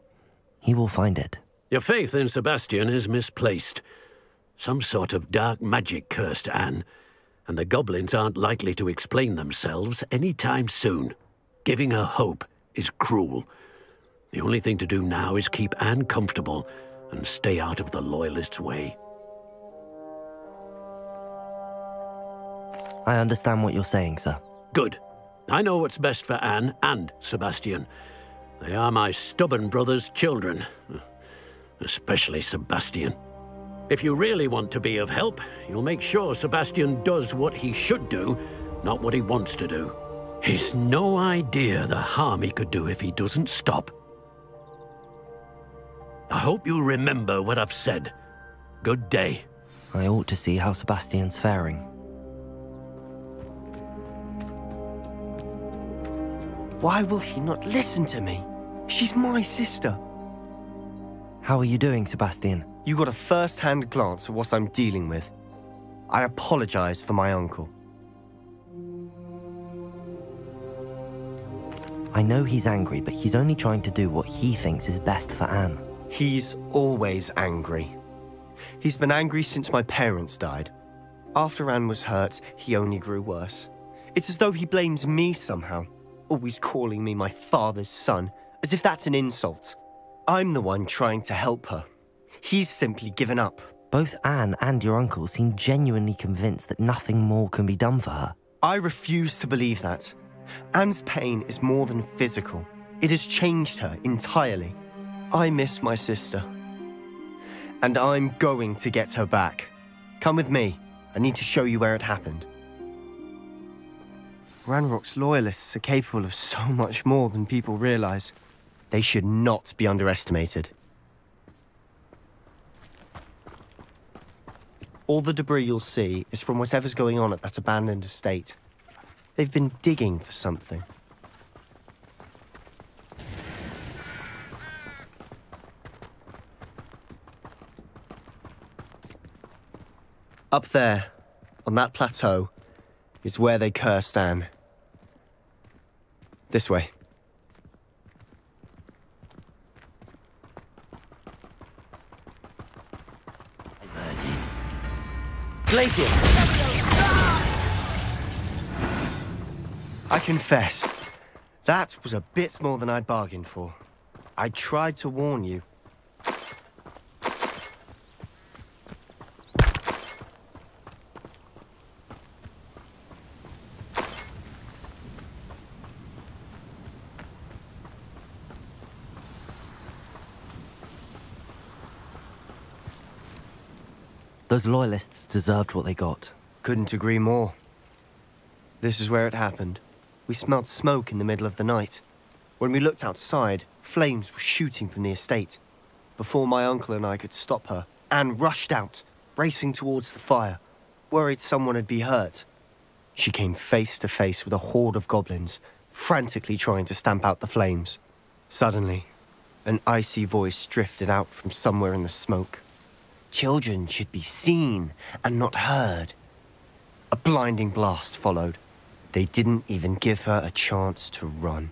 [SPEAKER 2] he will find it.
[SPEAKER 13] Your faith in Sebastian is misplaced. Some sort of dark magic cursed Anne, and the goblins aren't likely to explain themselves any time soon. Giving her hope is cruel. The only thing to do now is keep Anne comfortable and stay out of the Loyalists' way.
[SPEAKER 2] I understand what you're saying, sir.
[SPEAKER 13] Good. I know what's best for Anne and Sebastian. They are my stubborn brother's children. Especially Sebastian. If you really want to be of help, you'll make sure Sebastian does what he should do, not what he wants to do. He's no idea the harm he could do if he doesn't stop. I hope you remember what I've said. Good day.
[SPEAKER 2] I ought to see how Sebastian's faring.
[SPEAKER 1] Why will he not listen to me? She's my sister.
[SPEAKER 2] How are you doing, Sebastian?
[SPEAKER 1] You got a first-hand glance at what I'm dealing with. I apologize for my uncle.
[SPEAKER 2] I know he's angry, but he's only trying to do what he thinks is best for Anne.
[SPEAKER 1] He's always angry. He's been angry since my parents died. After Anne was hurt, he only grew worse. It's as though he blames me somehow, always calling me my father's son, as if that's an insult. I'm the one trying to help her. He's simply given up.
[SPEAKER 2] Both Anne and your uncle seem genuinely convinced that nothing more can be done for her.
[SPEAKER 1] I refuse to believe that. Anne's pain is more than physical. It has changed her entirely. I miss my sister. And I'm going to get her back. Come with me. I need to show you where it happened. Ranrock's loyalists are capable of so much more than people realize. They should not be underestimated. All the debris you'll see is from whatever's going on at that abandoned estate. They've been digging for something. Up there, on that plateau, is where they cursed Anne. This way.
[SPEAKER 2] Glacius!
[SPEAKER 1] I confess, that was a bit more than I'd bargained for. I tried to warn you.
[SPEAKER 2] Those loyalists deserved what they got.
[SPEAKER 1] Couldn't agree more. This is where it happened. We smelled smoke in the middle of the night. When we looked outside, flames were shooting from the estate. Before my uncle and I could stop her, Anne rushed out, racing towards the fire, worried someone had been hurt. She came face to face with a horde of goblins, frantically trying to stamp out the flames. Suddenly, an icy voice drifted out from somewhere in the smoke. Children should be seen and not heard. A blinding blast followed. They didn't even give her a chance to run.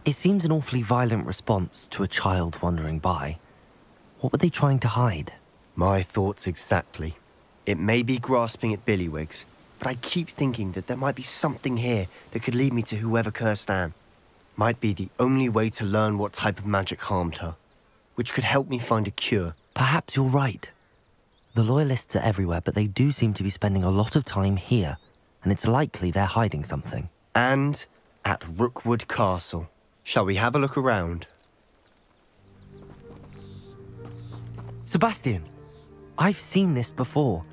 [SPEAKER 2] It seems an awfully violent response to a child wandering by. What were they trying to hide?
[SPEAKER 1] My thoughts exactly. It may be grasping at billywhigs, but I keep thinking that there might be something here that could lead me to whoever cursed Anne. Might be the only way to learn what type of magic harmed her, which could help me find a cure.
[SPEAKER 2] Perhaps you're right. The loyalists are everywhere, but they do seem to be spending a lot of time here, and it's likely they're hiding something.
[SPEAKER 1] And at Rookwood Castle. Shall we have a look around?
[SPEAKER 2] Sebastian, I've seen this before.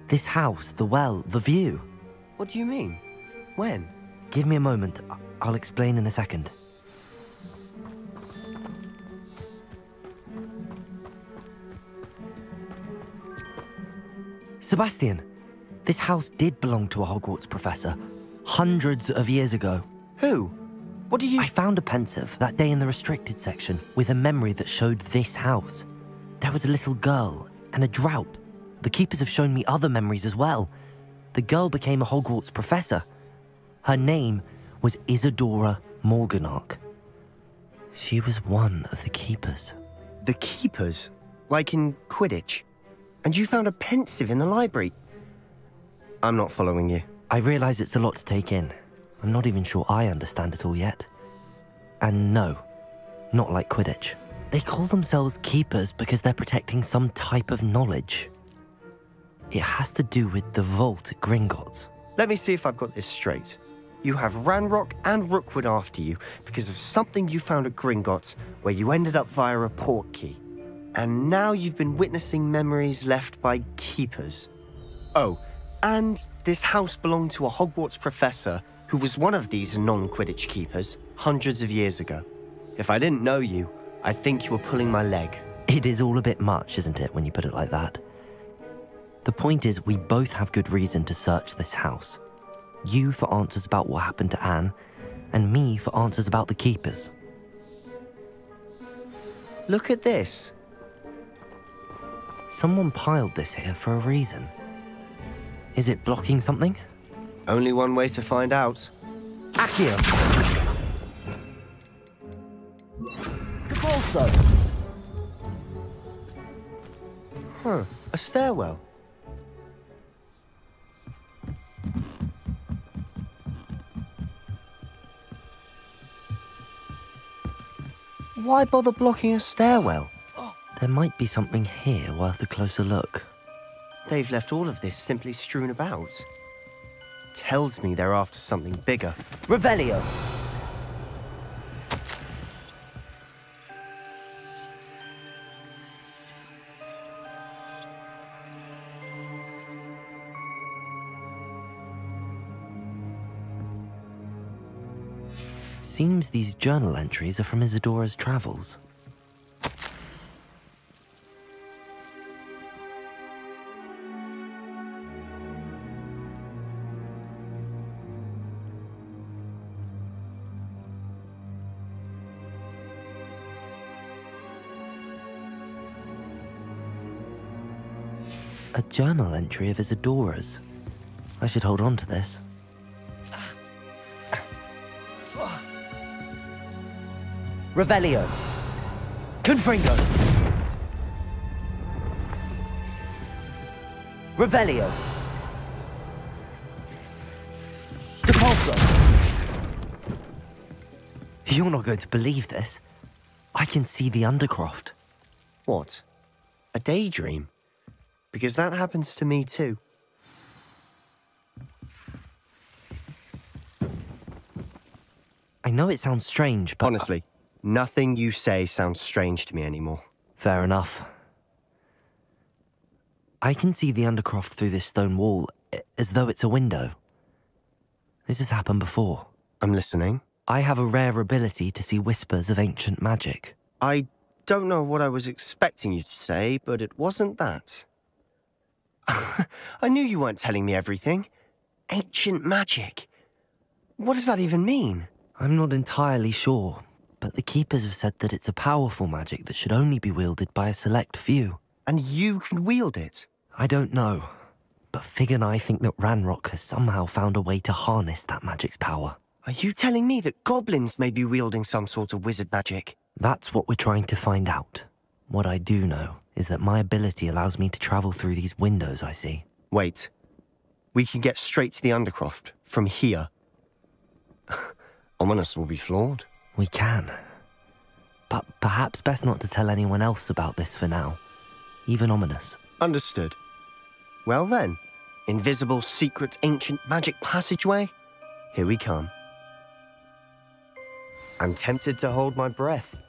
[SPEAKER 2] This house, the well, the view.
[SPEAKER 1] What do you mean? When?
[SPEAKER 2] Give me a moment. I'll explain in a second. Sebastian, this house did belong to a Hogwarts professor, hundreds of years ago.
[SPEAKER 1] Who? What do you—
[SPEAKER 2] I found a pensive that day in the restricted section with a memory that showed this house. There was a little girl and a drought. The keepers have shown me other memories as well. The girl became a Hogwarts professor. Her name was Isadora Morganach. She was one of the keepers.
[SPEAKER 1] The keepers? Like in Quidditch? And you found a pensive in the library? I'm not following you.
[SPEAKER 2] I realize it's a lot to take in. I'm not even sure I understand it all yet. And no, not like Quidditch. They call themselves keepers because they're protecting some type of knowledge. It has to do with the vault at Gringotts.
[SPEAKER 1] Let me see if I've got this straight. You have Ranrock and Rookwood after you because of something you found at Gringotts where you ended up via a portkey. And now you've been witnessing memories left by keepers. Oh, and this house belonged to a Hogwarts professor who was one of these non-Quidditch keepers hundreds of years ago. If I didn't know you, I'd think you were pulling my leg.
[SPEAKER 2] It is all a bit much, isn't it, when you put it like that? The point is, we both have good reason to search this house. You for answers about what happened to Anne, and me for answers about the keepers.
[SPEAKER 1] Look at this.
[SPEAKER 2] Someone piled this here for a reason. Is it blocking something?
[SPEAKER 1] Only one way to find out.
[SPEAKER 2] Accio!
[SPEAKER 14] Capulso!
[SPEAKER 1] Huh, a stairwell. Why bother blocking a stairwell?
[SPEAKER 2] There might be something here worth a closer look.
[SPEAKER 1] They've left all of this simply strewn about. Tells me they're after something bigger.
[SPEAKER 2] Revelio! Seems these journal entries are from Isadora's travels. A journal entry of Isadora's. I should hold on to this. Revelio. Confringo. Revelio. Depulso. You're not going to believe this. I can see the Undercroft.
[SPEAKER 1] What? A daydream? Because that happens to me too.
[SPEAKER 2] I know it sounds strange, but...
[SPEAKER 1] Honestly, nothing you say sounds strange to me anymore.
[SPEAKER 2] Fair enough. I can see the Undercroft through this stone wall, as though it's a window. This has happened before.
[SPEAKER 1] I'm listening.
[SPEAKER 2] I have a rare ability to see whispers of ancient magic.
[SPEAKER 1] I don't know what I was expecting you to say, but it wasn't that. I knew you weren't telling me everything. Ancient magic. What does that even mean?
[SPEAKER 2] I'm not entirely sure, but the Keepers have said that it's a powerful magic that should only be wielded by a select few.
[SPEAKER 1] And you can wield it?
[SPEAKER 2] I don't know, but Fig and I think that Ranrock has somehow found a way to harness that magic's power.
[SPEAKER 1] Are you telling me that goblins may be wielding some sort of wizard magic?
[SPEAKER 2] That's what we're trying to find out. What I do know is that my ability allows me to travel through these windows I see.
[SPEAKER 1] Wait. We can get straight to the Undercroft from here. Ominous will be floored.
[SPEAKER 2] We can. But perhaps best not to tell anyone else about this for now. Even Ominous.
[SPEAKER 1] Understood. Well then, invisible, secret, ancient magic passageway? Here we come. I'm tempted to hold my breath.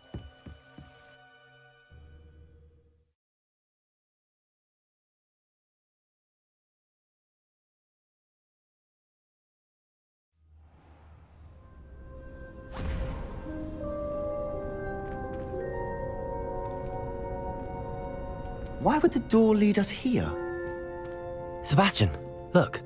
[SPEAKER 1] Why would the door lead us here?
[SPEAKER 2] Sebastian, look.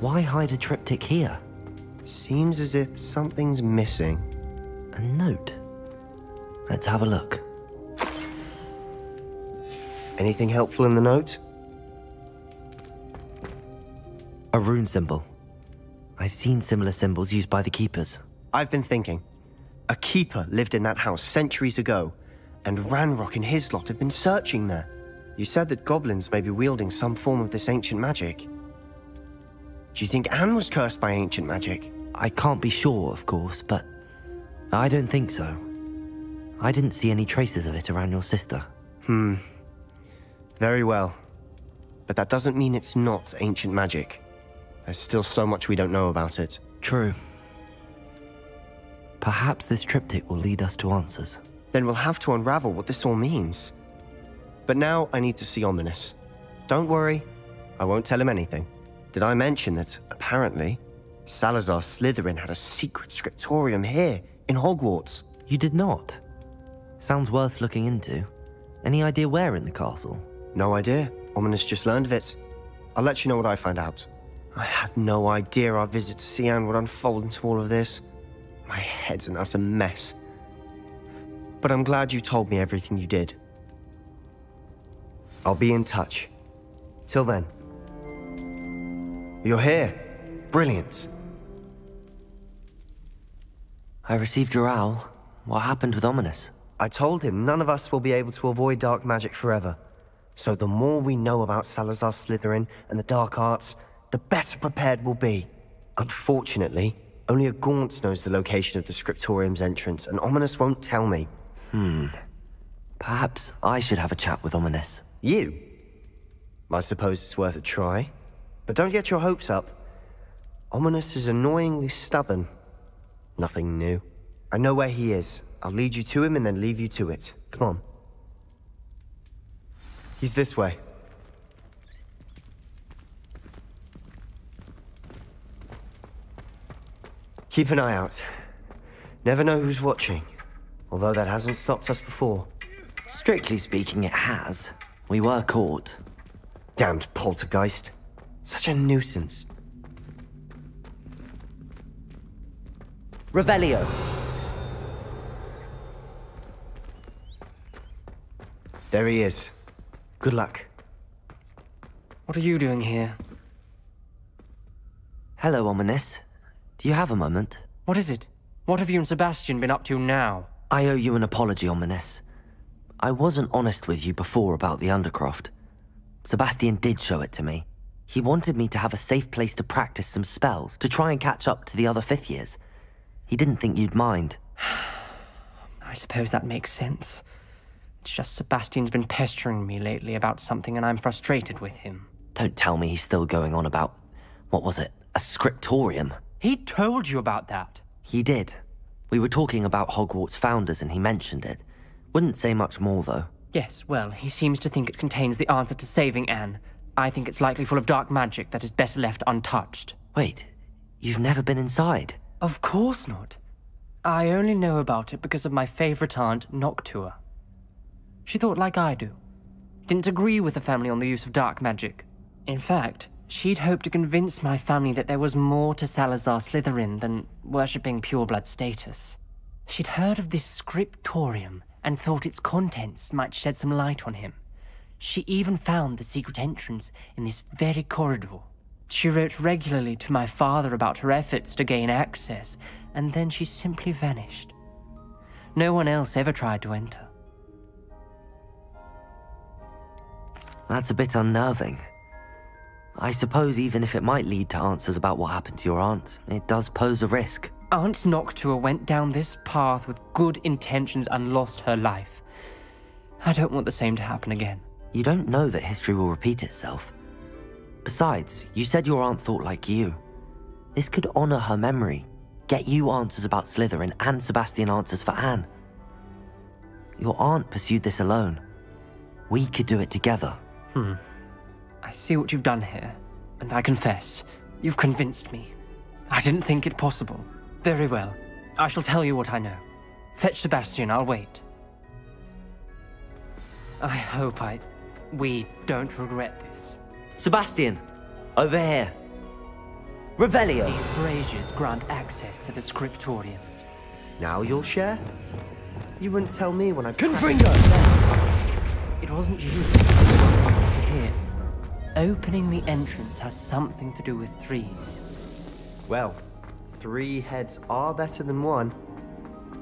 [SPEAKER 2] Why hide a triptych here?
[SPEAKER 1] Seems as if something's missing.
[SPEAKER 2] A note. Let's have a look.
[SPEAKER 1] Anything helpful in the note?
[SPEAKER 2] A rune symbol. I've seen similar symbols used by the Keepers.
[SPEAKER 1] I've been thinking. A Keeper lived in that house centuries ago, and Ranrock and his lot have been searching there. You said that goblins may be wielding some form of this ancient magic. Do you think Anne was cursed by ancient magic?
[SPEAKER 2] I can't be sure, of course, but I don't think so. I didn't see any traces of it around your sister.
[SPEAKER 1] Very well. But that doesn't mean it's not ancient magic. There's still so much we don't know about it.
[SPEAKER 2] True. Perhaps this triptych will lead us to answers.
[SPEAKER 1] Then we'll have to unravel what this all means. But now I need to see Ominous. Don't worry, I won't tell him anything. Did I mention that, apparently, Salazar Slytherin had a secret scriptorium here, in Hogwarts?
[SPEAKER 2] You did not? Sounds worth looking into. Any idea where in the castle?
[SPEAKER 1] No idea. Ominous just learned of it. I'll let you know what I find out. I had no idea our visit to Cian would unfold into all of this. My head's an utter mess. But I'm glad you told me everything you did. I'll be in touch. Till then. You're here. Brilliant.
[SPEAKER 2] I received your owl. What happened with Ominous?
[SPEAKER 1] I told him none of us will be able to avoid dark magic forever. So the more we know about Salazar Slytherin and the dark arts, the better prepared we'll be. Unfortunately, only a Gaunt knows the location of the Scriptorium's entrance, and Ominous won't tell me.
[SPEAKER 2] Perhaps I should have a chat with Ominous.
[SPEAKER 1] You? I suppose it's worth a try. But don't get your hopes up. Ominous is annoyingly stubborn. Nothing new. I know where he is. I'll lead you to him and then leave you to it. Come on. He's this way. Keep an eye out. Never know who's watching. Although that hasn't stopped us before.
[SPEAKER 2] Strictly speaking, it has. We were caught.
[SPEAKER 1] Damned poltergeist. Such a nuisance.
[SPEAKER 2] Revelio.
[SPEAKER 1] There he is. Good luck.
[SPEAKER 12] What are you doing here?
[SPEAKER 2] Hello, Ominous. Do you have a moment?
[SPEAKER 12] What is it? What have you and Sebastian been up to now?
[SPEAKER 2] I owe you an apology, Ominous. I wasn't honest with you before about the Undercroft. Sebastian did show it to me. He wanted me to have a safe place to practice some spells, to try and catch up to the other 5th years. He didn't think you'd mind.
[SPEAKER 12] I suppose that makes sense. It's just Sebastian's been pestering me lately about something and I'm frustrated with him.
[SPEAKER 2] Don't tell me he's still going on about... what was it? A scriptorium?
[SPEAKER 12] He told you about that.
[SPEAKER 2] He did. We were talking about Hogwarts founders and he mentioned it. Wouldn't say much more, though.
[SPEAKER 12] Yes, well, he seems to think it contains the answer to saving Anne. I think it's likely full of dark magic that is better left untouched.
[SPEAKER 2] Wait, you've never been inside?
[SPEAKER 12] Of course not. I only know about it because of my favorite aunt, Noctua. She thought like I do. Didn't agree with the family on the use of dark magic. In fact, she'd hoped to convince my family that there was more to Salazar Slytherin than worshipping pureblood status. She'd heard of this scriptorium and thought its contents might shed some light on him. She even found the secret entrance in this very corridor. She wrote regularly to my father about her efforts to gain access, and then she simply vanished. No one else ever tried to enter.
[SPEAKER 2] That's a bit unnerving. I suppose even if it might lead to answers about what happened to your aunt, it does pose a risk.
[SPEAKER 12] Aunt Noctua went down this path with good intentions and lost her life. I don't want the same to happen again.
[SPEAKER 2] You don't know that history will repeat itself. Besides, you said your aunt thought like you. This could honor her memory, get you answers about Slytherin and Sebastian answers for Anne. Your aunt pursued this alone. We could do it together.
[SPEAKER 12] I see what you've done here, and I confess, you've convinced me. I didn't think it possible. Very well. I shall tell you what I know. Fetch Sebastian, I'll wait. I hope we don't regret this.
[SPEAKER 2] Sebastian! Over here! Revelio!
[SPEAKER 12] These braziers grant access to the scriptorium.
[SPEAKER 1] Now you'll share? You wouldn't tell me when I...
[SPEAKER 12] Confringo! It wasn't you I wanted to hear. Opening the entrance has something to do with threes.
[SPEAKER 1] Well, 3 heads are better than 1.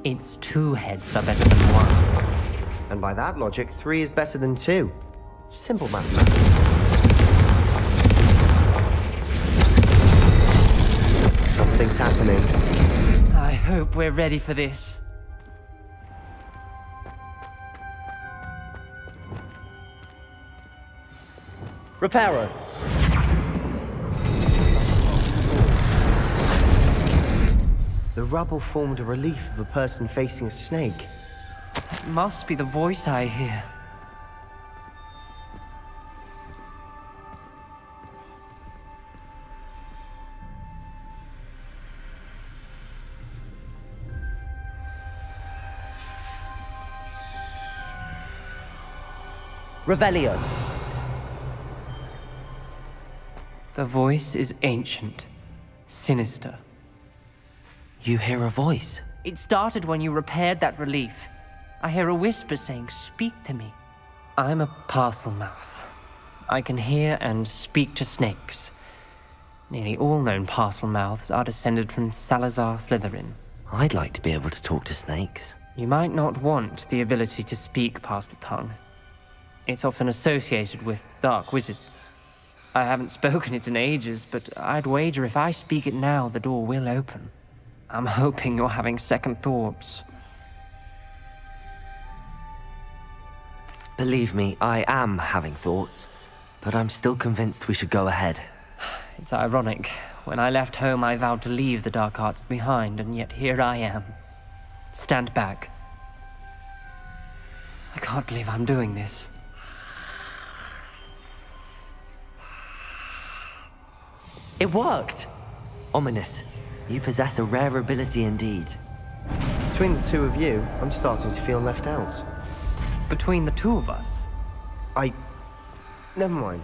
[SPEAKER 12] It's 2 heads are better than 1.
[SPEAKER 1] And by that logic, 3 is better than 2. Simple mathematics. Something's happening.
[SPEAKER 12] I hope we're ready for this.
[SPEAKER 2] Reparo!
[SPEAKER 1] The rubble formed a relief of a person facing a snake.
[SPEAKER 12] That must be the voice I hear.
[SPEAKER 2] Revelio!
[SPEAKER 12] The voice is ancient, sinister.
[SPEAKER 2] You hear a voice?
[SPEAKER 12] It started when you repaired that relief. I hear a whisper saying, "Speak to me." I'm a parcel mouth. I can hear and speak to snakes. Nearly all known parcel mouths are descended from Salazar Slytherin.
[SPEAKER 2] I'd like to be able to talk to snakes.
[SPEAKER 12] You might not want the ability to speak parcel tongue. It's often associated with dark wizards. I haven't spoken it in ages, but I'd wager if I speak it now, the door will open. I'm hoping you're having second thoughts.
[SPEAKER 2] Believe me, I am having thoughts, but I'm still convinced we should go ahead.
[SPEAKER 12] It's ironic. When I left home, I vowed to leave the dark arts behind, and yet here I am. Stand back. I can't believe I'm doing this.
[SPEAKER 2] It worked! Ominous, you possess a rare ability indeed.
[SPEAKER 1] Between the two of you, I'm starting to feel left out.
[SPEAKER 12] Between the two of us?
[SPEAKER 1] Never mind.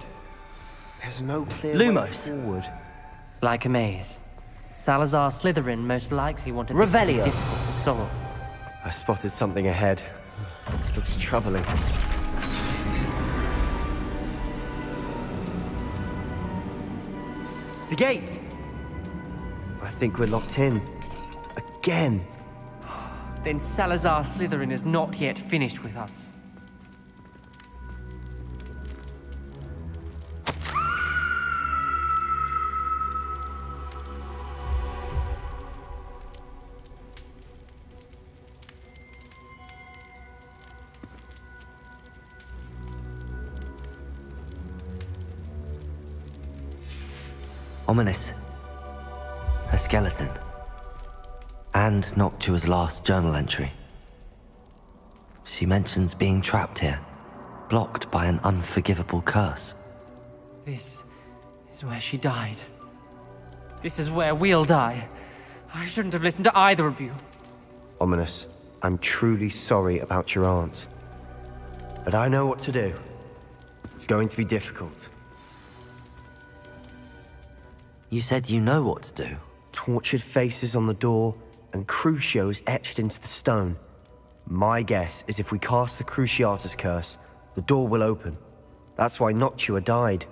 [SPEAKER 1] There's no clear
[SPEAKER 2] Lumos.
[SPEAKER 1] way forward.
[SPEAKER 12] Like a maze. Salazar Slytherin most likely wanted
[SPEAKER 2] Revelio.
[SPEAKER 12] this to be difficult to solve.
[SPEAKER 1] I spotted something ahead. Looks troubling. The gate! I think we're locked in. Again.
[SPEAKER 12] Then Salazar Slytherin is not yet finished with us.
[SPEAKER 2] Ominous. A skeleton. And Noctua's last journal entry. She mentions being trapped here, blocked by an unforgivable curse.
[SPEAKER 12] This is where she died. This is where we'll die. I shouldn't have listened to either of you.
[SPEAKER 1] Ominous, I'm truly sorry about your aunt. But I know what to do. It's going to be difficult.
[SPEAKER 2] You said you know what to do.
[SPEAKER 1] Tortured faces on the door, and Crucios etched into the stone. My guess is if we cast the Cruciatus curse, the door will open. That's why Noctua died.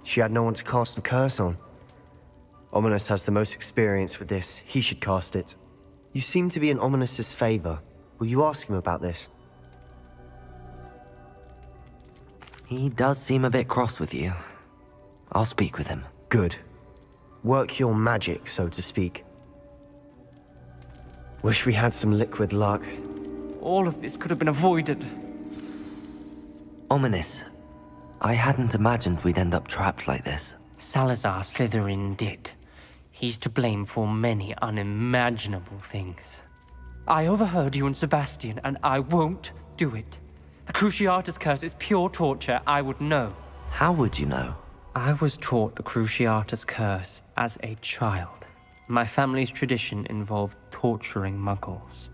[SPEAKER 1] She had no one to cast the curse on. Ominous has the most experience with this. He should cast it. You seem to be in Ominous's favor. Will you ask him about this?
[SPEAKER 2] He does seem a bit cross with you. I'll speak with him.
[SPEAKER 1] Good. Work your magic, so to speak. Wish we had some liquid luck.
[SPEAKER 12] All of this could have been avoided.
[SPEAKER 2] Ominous. I hadn't imagined we'd end up trapped like this.
[SPEAKER 12] Salazar Slytherin did. He's to blame for many unimaginable things. I overheard you and Sebastian, and I won't do it. The Cruciatus curse is pure torture, I would know.
[SPEAKER 2] How would you know?
[SPEAKER 12] I was taught the Cruciatus curse as a child. My family's tradition involved torturing muggles.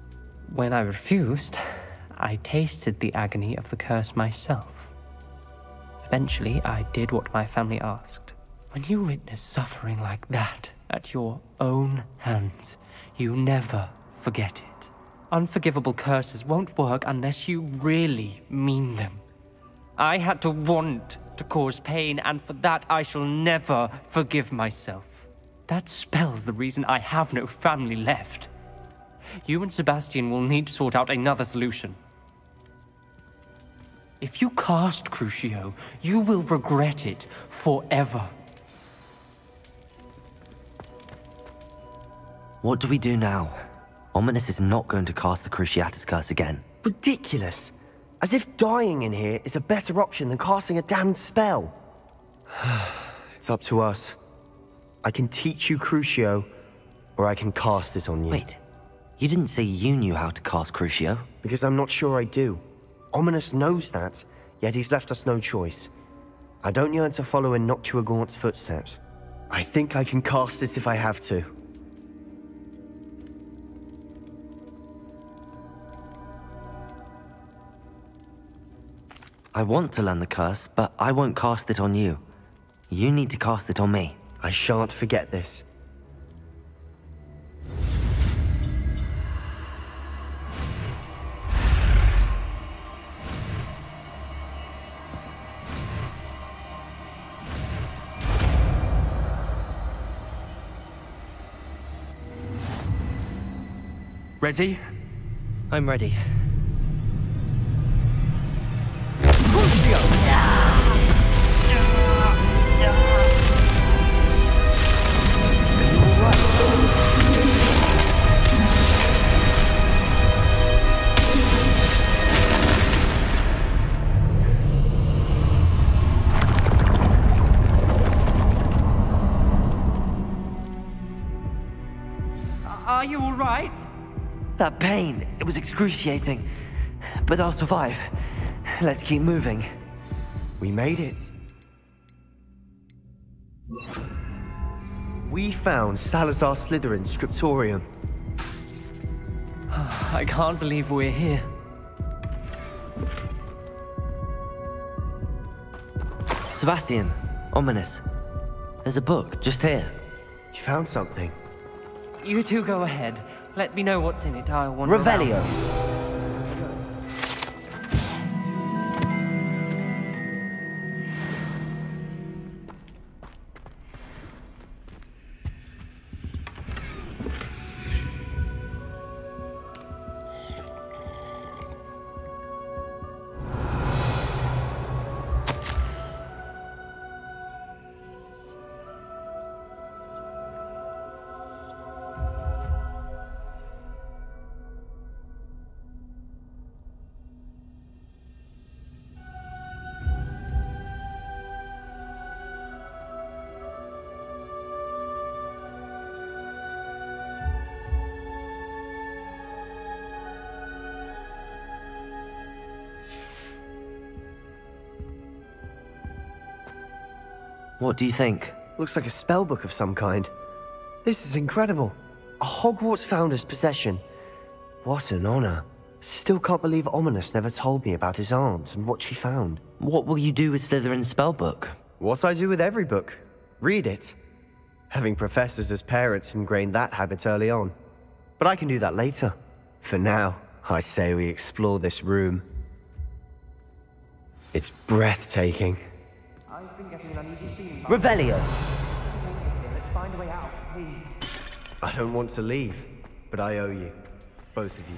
[SPEAKER 12] When I refused, I tasted the agony of the curse myself. Eventually, I did what my family asked. When you witness suffering like that at your own hands, you never forget it. Unforgivable curses won't work unless you really mean them. I had to want to cause pain, and for that I shall never forgive myself. That spells the reason I have no family left. You and Sebastian will need to sort out another solution. If you cast Crucio, you will regret it forever.
[SPEAKER 2] What do we do now? Ominous is not going to cast the Cruciatus curse again.
[SPEAKER 1] Ridiculous! As if dying in here is a better option than casting a damned spell. It's up to us. I can teach you Crucio, or I can cast it on you.
[SPEAKER 2] Wait, you didn't say you knew how to cast Crucio?
[SPEAKER 1] Because I'm not sure I do. Ominous knows that, yet he's left us no choice. I don't yearn to follow in Noctua Gaunt's footsteps. I think I can cast it if I have to.
[SPEAKER 2] I want to learn the curse, but I won't cast it on you. You need to cast it on me.
[SPEAKER 1] I shan't forget this.
[SPEAKER 14] Ready?
[SPEAKER 2] I'm ready.
[SPEAKER 12] Are you all right?
[SPEAKER 2] That pain, it was excruciating. But I'll survive. Let's keep moving.
[SPEAKER 1] We made it. We found Salazar Slytherin's scriptorium.
[SPEAKER 12] I can't believe we're here.
[SPEAKER 2] Sebastian, ominous. There's a book just here.
[SPEAKER 1] You found something?
[SPEAKER 12] You two go ahead. Let me know what's in it. I'll wander
[SPEAKER 2] Revelio.
[SPEAKER 12] around.
[SPEAKER 2] What do you think?
[SPEAKER 1] Looks like a spellbook of some kind. This is incredible. A Hogwarts founder's possession. What an honor. Still can't believe Ominous never told me about his aunt and what she found.
[SPEAKER 2] What will you do with Slytherin's spellbook?
[SPEAKER 1] What I do with every book. Read it. Having professors as parents ingrained that habit early on. But I can do that later. For now, I say we explore this room. It's breathtaking.
[SPEAKER 12] I've been getting an uneasy feeling.
[SPEAKER 2] Revelio!
[SPEAKER 12] Let's find a way out, please.
[SPEAKER 1] I don't want to leave, but I owe you. Both of you.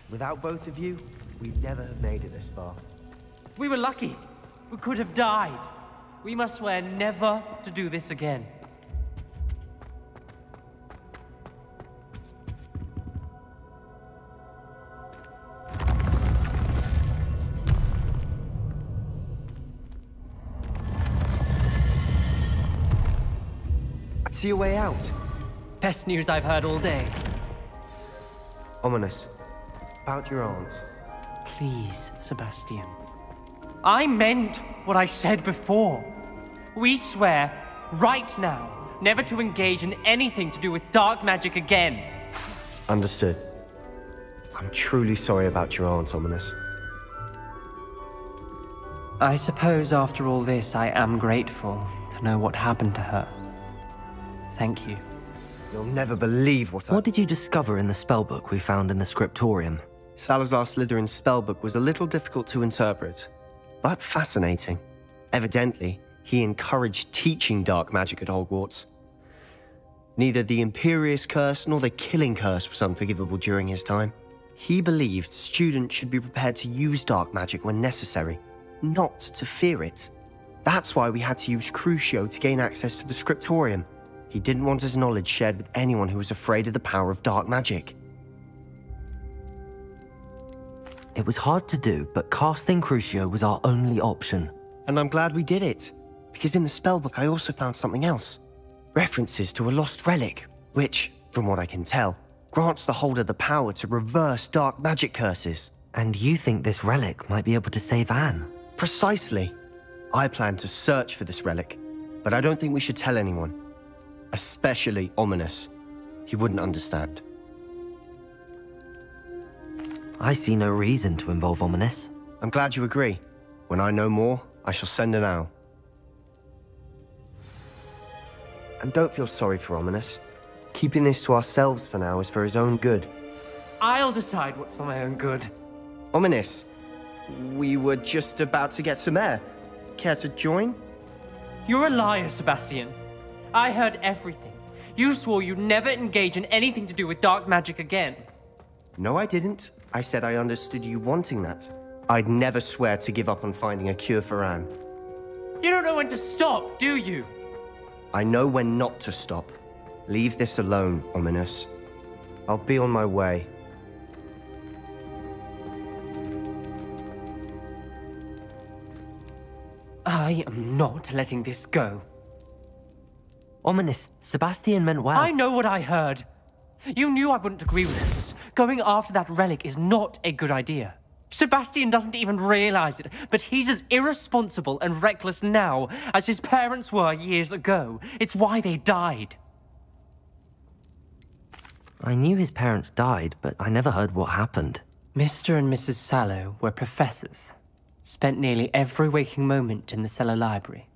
[SPEAKER 1] Without both of you, we'd never have made it this far.
[SPEAKER 12] We were lucky. We could have died. We must swear never to do this again.
[SPEAKER 1] I see a way out.
[SPEAKER 12] Best news I've heard all day.
[SPEAKER 1] Ominous. About your aunt.
[SPEAKER 12] Please, Sebastian. I meant what I said before. We swear, right now, never to engage in anything to do with dark magic again.
[SPEAKER 1] Understood. I'm truly sorry about your aunt, Ominous.
[SPEAKER 12] I suppose after all this, I am grateful to know what happened to her. Thank you.
[SPEAKER 1] You'll never believe
[SPEAKER 2] What did you discover in the spellbook we found in the scriptorium?
[SPEAKER 1] Salazar Slytherin's spellbook was a little difficult to interpret, but fascinating. Evidently, he encouraged teaching dark magic at Hogwarts. Neither the Imperious Curse nor the Killing Curse was unforgivable during his time. He believed students should be prepared to use dark magic when necessary, not to fear it. That's why we had to use Crucio to gain access to the scriptorium. He didn't want his knowledge shared with anyone who was afraid of the power of dark magic.
[SPEAKER 2] It was hard to do, but casting Crucio was our only option.
[SPEAKER 1] And I'm glad we did it, because in the spellbook I also found something else. References to a lost relic, which, from what I can tell, grants the holder the power to reverse dark magic curses.
[SPEAKER 2] And you think this relic might be able to save Anne?
[SPEAKER 1] Precisely. I plan to search for this relic, but I don't think we should tell anyone. Especially Ominous. He wouldn't understand.
[SPEAKER 2] I see no reason to involve Ominous.
[SPEAKER 1] I'm glad you agree. When I know more, I shall send an owl. And don't feel sorry for Ominous. Keeping this to ourselves for now is for his own good.
[SPEAKER 12] I'll decide what's for my own good.
[SPEAKER 1] Ominous, we were just about to get some air. Care to join?
[SPEAKER 12] You're a liar, Sebastian. I heard everything. You swore you'd never engage in anything to do with dark magic again.
[SPEAKER 1] No, I didn't. I said I understood you wanting that. I'd never swear to give up on finding a cure for Anne.
[SPEAKER 12] You don't know when to stop, do you?
[SPEAKER 1] I know when not to stop. Leave this alone, Ominous. I'll be on my way.
[SPEAKER 12] I am not letting this go.
[SPEAKER 2] Ominous, Sebastian meant well.
[SPEAKER 12] I know what I heard. You knew I wouldn't agree with this. Going after that relic is not a good idea. Sebastian doesn't even realize it, but he's as irresponsible and reckless now as his parents were years ago. It's why they died.
[SPEAKER 2] I knew his parents died, but I never heard what happened.
[SPEAKER 12] Mr. and Mrs. Sallow were professors. Spent nearly every waking moment in the cellar library.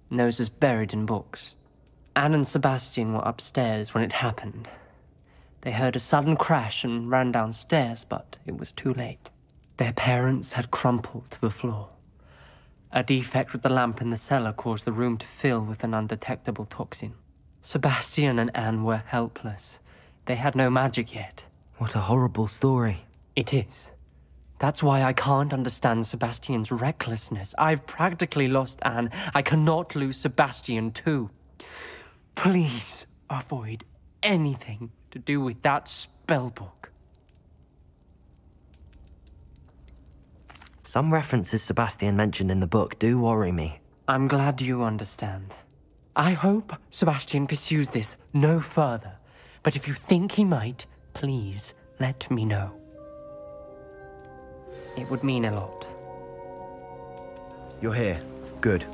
[SPEAKER 12] Noses buried in books. Anne and Sebastian were upstairs when it happened. They heard a sudden crash and ran downstairs, but it was too late. Their parents had crumpled to the floor. A defect with the lamp in the cellar caused the room to fill with an undetectable toxin. Sebastian and Anne were helpless. They had no magic yet.
[SPEAKER 2] What a horrible story.
[SPEAKER 12] It is. That's why I can't understand Sebastian's recklessness. I've practically lost Anne. I cannot lose Sebastian too. Please avoid anything to do with that spellbook.
[SPEAKER 2] Some references Sebastian mentioned in the book do worry me.
[SPEAKER 12] I'm glad you understand. I hope Sebastian pursues this no further. But if you think he might, please let me know. It would mean a lot.
[SPEAKER 1] You're here. Good.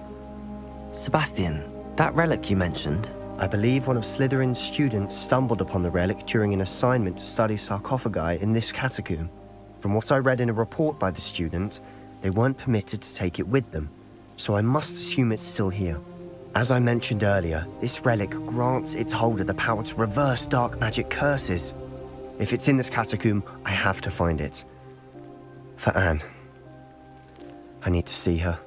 [SPEAKER 2] Sebastian, that relic you mentioned...
[SPEAKER 1] I believe one of Slytherin's students stumbled upon the relic during an assignment to study sarcophagi in this catacomb. From what I read in a report by the student, they weren't permitted to take it with them, so I must assume it's still here. As I mentioned earlier, this relic grants its holder the power to reverse dark magic curses. If it's in this catacomb, I have to find it. For Anne. I need to see her.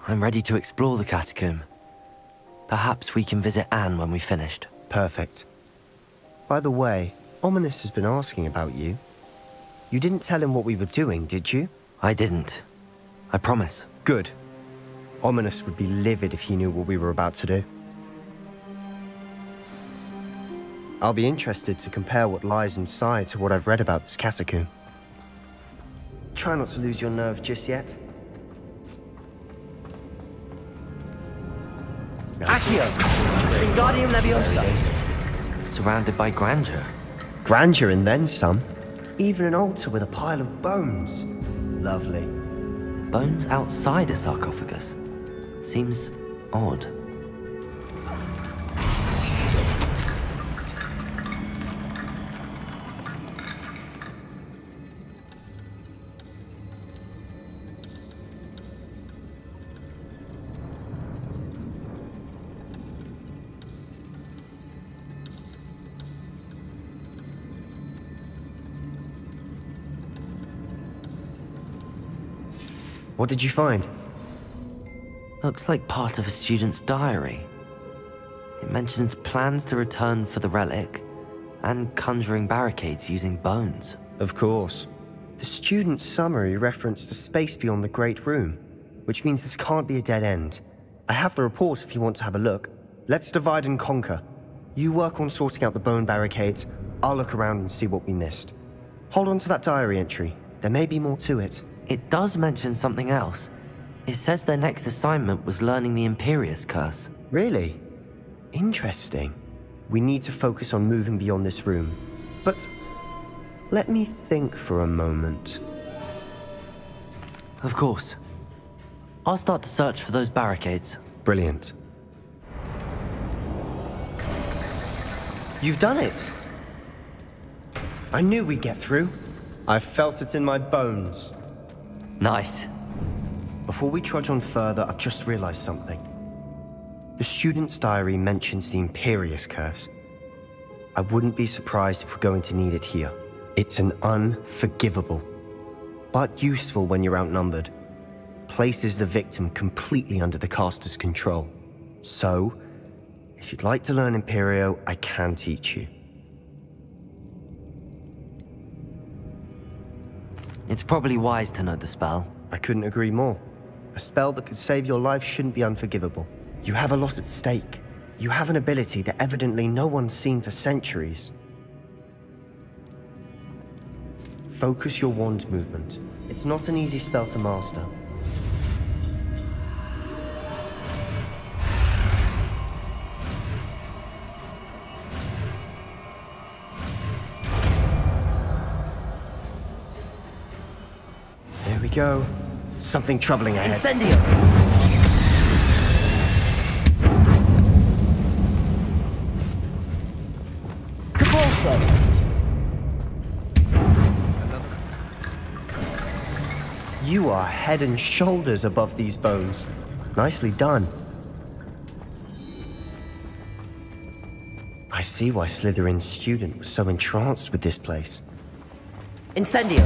[SPEAKER 2] I'm ready to explore the catacomb. Perhaps we can visit Anne when we've finished.
[SPEAKER 1] Perfect. By the way, Ominous has been asking about you. You didn't tell him what we were doing, did you?
[SPEAKER 2] I didn't. I promise.
[SPEAKER 1] Good. Ominous would be livid if he knew what we were about to do. I'll be interested to compare what lies inside to what I've read about this catacomb. Try not to lose your nerve just yet.
[SPEAKER 14] Accio! Wingardium Leviosa!
[SPEAKER 2] Surrounded by grandeur.
[SPEAKER 1] Grandeur and then some. Even an altar with a pile of bones. Lovely.
[SPEAKER 2] Bones outside a sarcophagus? Seems odd.
[SPEAKER 1] What did you find?
[SPEAKER 2] Looks like part of a student's diary. It mentions plans to return for the relic and conjuring barricades using bones.
[SPEAKER 1] Of course. The student's summary referenced a space beyond the Great Room, which means this can't be a dead end. I have the report if you want to have a look. Let's divide and conquer. You work on sorting out the bone barricades. I'll look around and see what we missed. Hold on to that diary entry. There may be more to it.
[SPEAKER 2] It does mention something else. It says their next assignment was learning the Imperius Curse.
[SPEAKER 1] Really? Interesting. We need to focus on moving beyond this room. But let me think for a moment.
[SPEAKER 2] Of course. I'll start to search for those barricades.
[SPEAKER 1] Brilliant. You've done it! I knew we'd get through. I felt it in my bones.
[SPEAKER 2] Nice.
[SPEAKER 1] Before we trudge on further, I've just realized something. The student's diary mentions the Imperius Curse. I wouldn't be surprised if we're going to need it here. It's an unforgivable, but useful when you're outnumbered. Places the victim completely under the caster's control. So, if you'd like to learn Imperio, I can teach you.
[SPEAKER 2] It's probably wise to know the spell.
[SPEAKER 1] I couldn't agree more. A spell that could save your life shouldn't be unforgivable. You have a lot at stake. You have an ability that evidently no one's seen for centuries. Focus your wand movement. It's not an easy spell to master. There we go. Something troubling ahead.
[SPEAKER 14] Incendio!
[SPEAKER 1] You are head and shoulders above these bones. Nicely done. I see why Slytherin's student was so entranced with this place.
[SPEAKER 14] Incendio!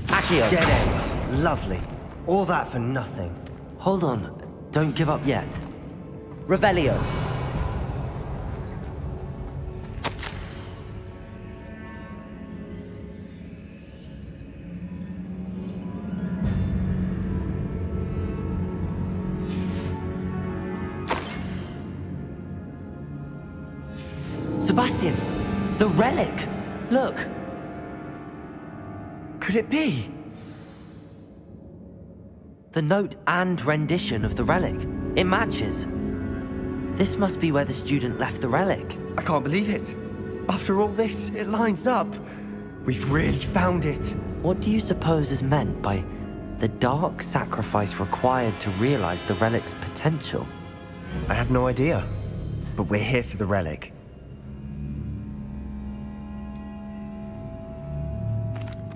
[SPEAKER 14] Accio!
[SPEAKER 1] Dead end. Lovely. All that for nothing.
[SPEAKER 2] Hold on. Don't give up yet.
[SPEAKER 14] Revelio!
[SPEAKER 2] Sebastian! The relic! Look!
[SPEAKER 1] Could it be?
[SPEAKER 2] The note and rendition of the relic. It matches. This must be where the student left the relic.
[SPEAKER 1] I can't believe it. After all this, it lines up. We've really found it.
[SPEAKER 2] What do you suppose is meant by the dark sacrifice required to realize the relic's potential?
[SPEAKER 1] I have no idea. But we're here for the relic.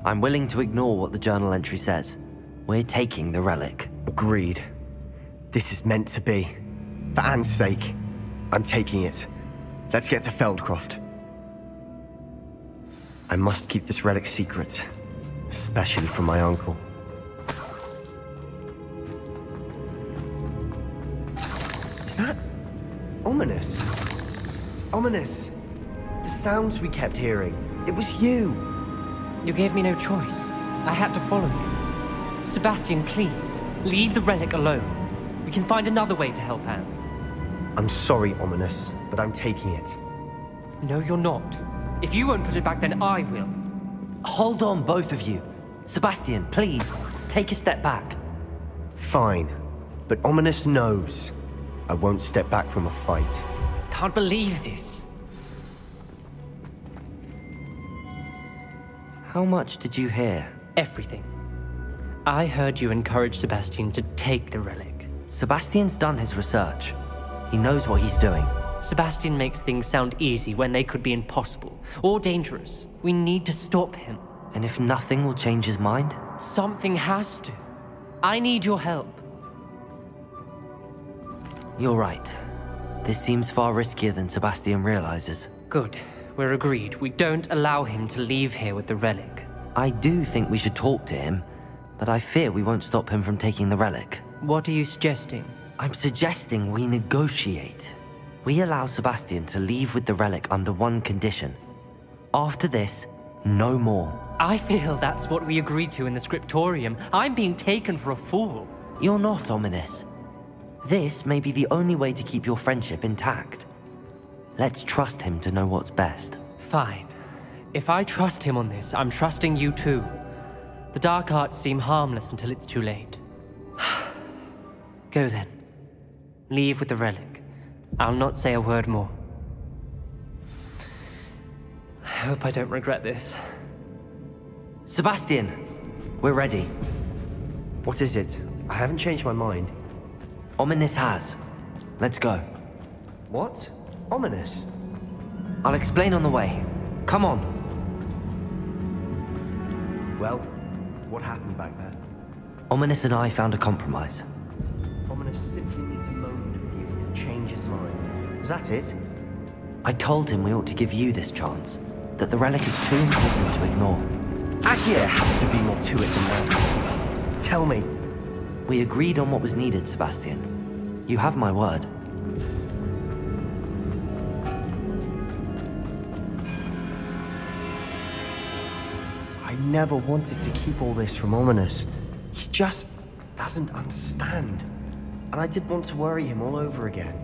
[SPEAKER 2] I'm willing to ignore what the journal entry says. We're taking the relic.
[SPEAKER 1] Agreed. This is meant to be. For Anne's sake, I'm taking it. Let's get to Feldcroft. I must keep this relic secret, especially from my uncle. Is that ominous? Ominous. The sounds we kept hearing. It was you.
[SPEAKER 12] You gave me no choice. I had to follow you. Sebastian, please, leave the relic alone. We can find another way to help Anne.
[SPEAKER 1] I'm sorry, Ominous, but I'm taking it.
[SPEAKER 12] No, you're not. If you won't put it back, then I will.
[SPEAKER 2] Hold on, both of you. Sebastian, please, take a step back.
[SPEAKER 1] Fine, but Ominous knows I won't step back from a fight.
[SPEAKER 12] Can't believe this.
[SPEAKER 2] How much did you hear?
[SPEAKER 12] Everything. I heard you encourage Sebastian to take the relic.
[SPEAKER 2] Sebastian's done his research. He knows what he's doing.
[SPEAKER 12] Sebastian makes things sound easy when they could be impossible or dangerous. We need to stop him.
[SPEAKER 2] And if nothing will change his mind?
[SPEAKER 12] Something has to. I need your help.
[SPEAKER 2] You're right. This seems far riskier than Sebastian realizes.
[SPEAKER 12] Good. We're agreed. We don't allow him to leave here with the relic.
[SPEAKER 2] I do think we should talk to him, but I fear we won't stop him from taking the relic.
[SPEAKER 12] What are you suggesting?
[SPEAKER 2] I'm suggesting we negotiate. We allow Sebastian to leave with the relic under one condition. After this, no more.
[SPEAKER 12] I feel that's what we agreed to in the scriptorium. I'm being taken for a fool.
[SPEAKER 2] You're not, Ominous. This may be the only way to keep your friendship intact. Let's trust him to know what's best.
[SPEAKER 12] Fine. If I trust him on this, I'm trusting you too. The dark arts seem harmless until it's too late. Go then. Leave with the relic. I'll not say a word more. I hope I don't regret this.
[SPEAKER 2] Sebastian, we're ready.
[SPEAKER 1] What is it? I haven't changed my mind.
[SPEAKER 2] Ominous has. Let's go.
[SPEAKER 1] What? Ominous?
[SPEAKER 2] I'll explain on the way. Come on.
[SPEAKER 1] Well, what happened back there?
[SPEAKER 2] Ominous and I found a compromise.
[SPEAKER 1] Ominous simply needs a moment with you and change his mind. Is that it?
[SPEAKER 2] I told him we ought to give you this chance. That the relic is too important to ignore.
[SPEAKER 1] There has to be more to it than that. Tell me.
[SPEAKER 2] We agreed on what was needed, Sebastian. You have my word.
[SPEAKER 1] I never wanted to keep all this from Ominous. He just doesn't understand. And I didn't want to worry him all over again.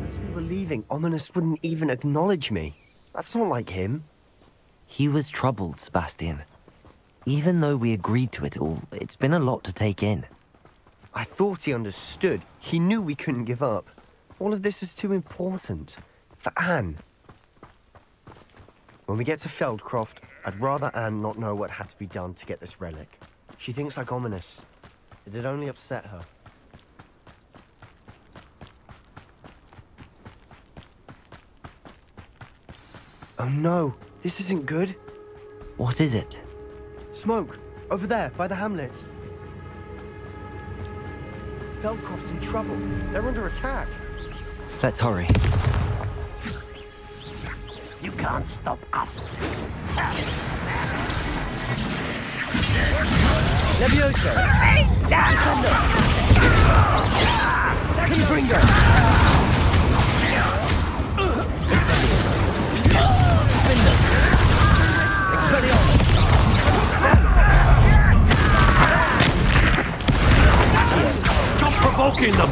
[SPEAKER 1] As we were leaving, Ominous wouldn't even acknowledge me. That's not like him.
[SPEAKER 2] He was troubled, Sebastian. Even though we agreed to it all, it's been a lot to take in.
[SPEAKER 1] I thought he understood. He knew we couldn't give up. All of this is too important. For Anne. When we get to Feldcroft, I'd rather Anne not know what had to be done to get this relic. She thinks like Ominous. It'd only upset her. Oh no, this isn't good.
[SPEAKER 2] What is it?
[SPEAKER 1] Smoke, over there, by the hamlet. Feldcroft's in trouble. They're under attack.
[SPEAKER 2] Let's hurry.
[SPEAKER 15] You can't stop us.
[SPEAKER 1] Levioso! Descendo! Confringo! Incendio! Findo! Expelliarmus!
[SPEAKER 13] Stop provoking them!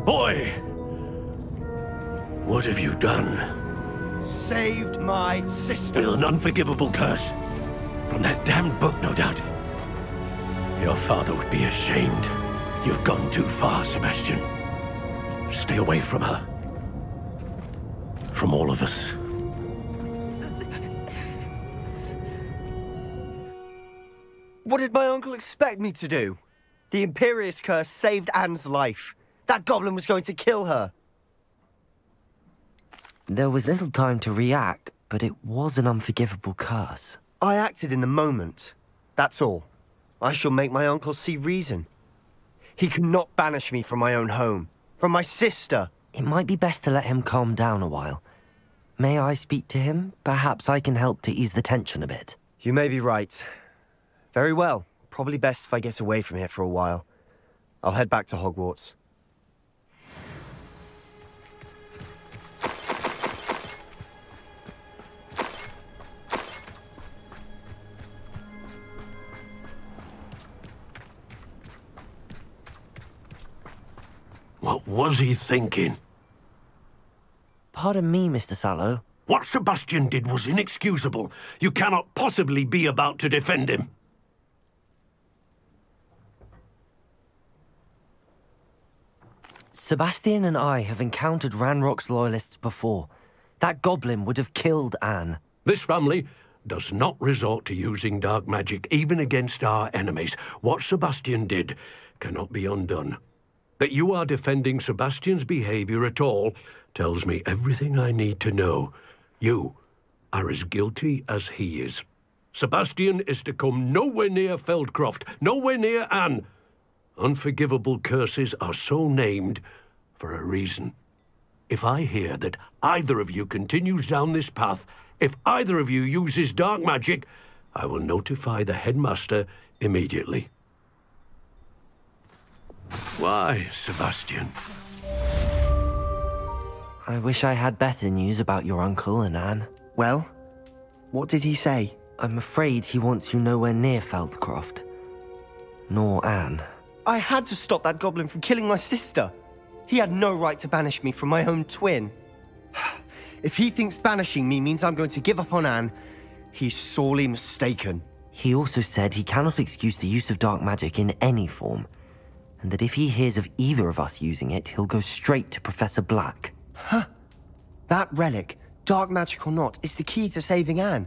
[SPEAKER 13] Boy! What have you done?
[SPEAKER 1] Saved my sister.
[SPEAKER 13] With an unforgivable curse. From that damned book, no doubt. Your father would be ashamed. You've gone too far, Sebastian. Stay away from her. From all of us.
[SPEAKER 1] What did my uncle expect me to do? The Imperious curse saved Anne's life. That goblin was going to kill her.
[SPEAKER 2] There was little time to react, but it was an unforgivable curse.
[SPEAKER 1] I acted in the moment. That's all. I shall make my uncle see reason. He cannot banish me from my own home, from my sister.
[SPEAKER 2] It might be best to let him calm down a while. May I speak to him? Perhaps I can help to ease the tension a bit.
[SPEAKER 1] You may be right. Very well. Probably best if I get away from here for a while. I'll head back to Hogwarts.
[SPEAKER 13] What was he thinking?
[SPEAKER 2] Pardon me, Mr. Sallow.
[SPEAKER 13] What Sebastian did was inexcusable. You cannot possibly be about to defend him.
[SPEAKER 2] Sebastian and I have encountered Ranrock's loyalists before. That goblin would have killed Anne.
[SPEAKER 13] This family does not resort to using dark magic, even against our enemies. What Sebastian did cannot be undone. That you are defending Sebastian's behavior at all tells me everything I need to know. You are as guilty as he is. Sebastian is to come nowhere near Feldcroft, nowhere near Anne. Unforgivable curses are so named for a reason. If I hear that either of you continues down this path, if either of you uses dark magic, I will notify the headmaster immediately. Why, Sebastian?
[SPEAKER 2] I wish I had better news about your uncle and Anne.
[SPEAKER 1] Well, what did he say?
[SPEAKER 2] I'm afraid he wants you nowhere near Feldcroft. Nor Anne.
[SPEAKER 1] I had to stop that goblin from killing my sister. He had no right to banish me from my own twin. If he thinks banishing me means I'm going to give up on Anne, he's sorely mistaken.
[SPEAKER 2] He also said he cannot excuse the use of dark magic in any form, and that if he hears of either of us using it, he'll go straight to Professor Black.
[SPEAKER 1] Huh? That relic, dark magic or not, is the key to saving Anne.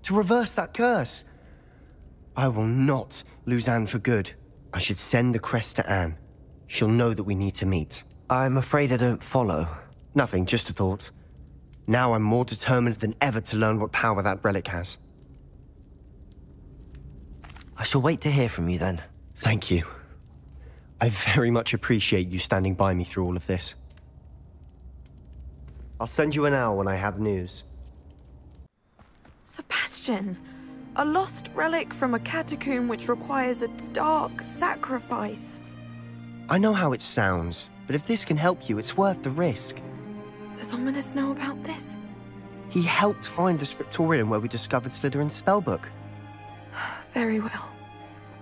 [SPEAKER 1] to reverse that curse. I will not lose Anne for good. I should send the crest to Anne. She'll know that we need to meet.
[SPEAKER 2] I'm afraid I don't follow.
[SPEAKER 1] Nothing, just a thought. Now I'm more determined than ever to learn what power that relic has.
[SPEAKER 2] I shall wait to hear from you then.
[SPEAKER 1] Thank you. I very much appreciate you standing by me through all of this. I'll send you an owl when I have news.
[SPEAKER 10] Sebastian, a lost relic from a catacomb which requires a dark sacrifice.
[SPEAKER 1] I know how it sounds, but if this can help you, it's worth the risk.
[SPEAKER 10] Does Ominous know about this?
[SPEAKER 1] He helped find the scriptorium where we discovered Slytherin's spellbook.
[SPEAKER 10] Very well.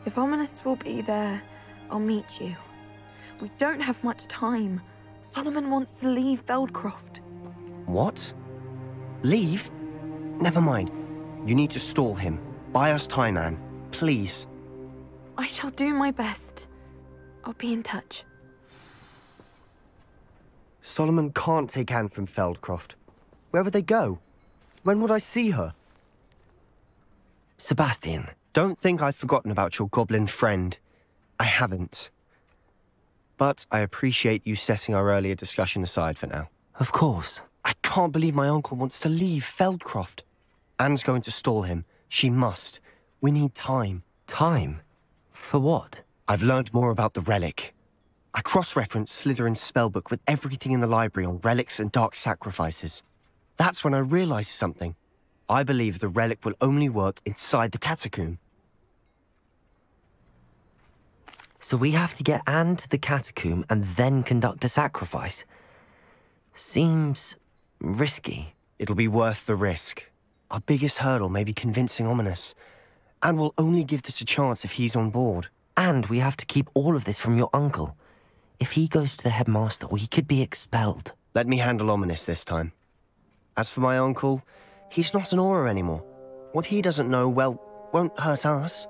[SPEAKER 10] If Ominous will be there, I'll meet you. We don't have much time. Solomon wants to leave Feldcroft.
[SPEAKER 1] What? Leave? Never mind. You need to stall him. Buy us time, Anne. Please.
[SPEAKER 10] I shall do my best. I'll be in touch.
[SPEAKER 1] Solomon can't take Anne from Feldcroft. Where would they go? When would I see her?
[SPEAKER 2] Sebastian.
[SPEAKER 1] Don't think I've forgotten about your goblin friend. I haven't. But I appreciate you setting our earlier discussion aside for now.
[SPEAKER 2] Of course.
[SPEAKER 1] I can't believe my uncle wants to leave Feldcroft. Anne's going to stall him. She must. We need time.
[SPEAKER 2] Time? For what?
[SPEAKER 1] I've learned more about the relic. I cross-referenced Slytherin's spellbook with everything in the library on relics and dark sacrifices. That's when I realized something. I believe the relic will only work inside the catacomb.
[SPEAKER 2] So we have to get Anne to the catacomb and then conduct a sacrifice? Seems risky.
[SPEAKER 1] It'll be worth the risk. Our biggest hurdle may be convincing Ominous. Anne will only give this a chance if he's on board.
[SPEAKER 2] And we have to keep all of this from your uncle. If he goes to the headmaster, we could be expelled.
[SPEAKER 1] Let me handle Ominous this time. As for my uncle, he's not an Auror anymore. What he doesn't know, well, won't hurt us.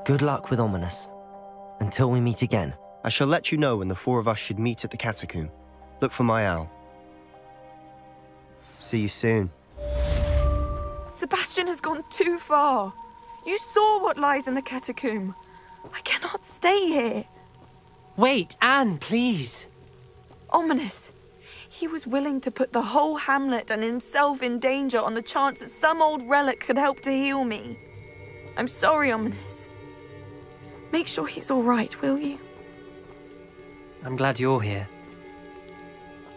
[SPEAKER 2] Good luck with Ominous. Until we meet again.
[SPEAKER 1] I shall let you know when the four of us should meet at the catacomb. Look for my owl. See you soon.
[SPEAKER 10] Sebastian has gone too far. You saw what lies in the catacomb. I cannot stay here.
[SPEAKER 12] Wait, Anne, please.
[SPEAKER 10] Ominous. He was willing to put the whole hamlet and himself in danger on the chance that some old relic could help to heal me. I'm sorry, Ominous. Make sure he's all right, will you?
[SPEAKER 12] I'm glad you're here.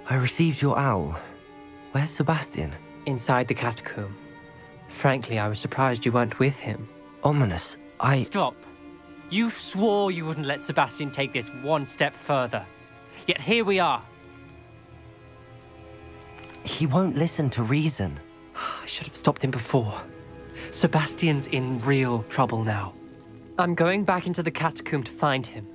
[SPEAKER 2] I received your owl. Where's Sebastian?
[SPEAKER 12] Inside the catacomb. Frankly, I was surprised you weren't with him.
[SPEAKER 2] Ominous,
[SPEAKER 12] Stop. You swore you wouldn't let Sebastian take this one step further. Yet here we are.
[SPEAKER 2] He won't listen to reason.
[SPEAKER 12] I should have stopped him before. Sebastian's in real trouble now. I'm going back into the catacomb to find him.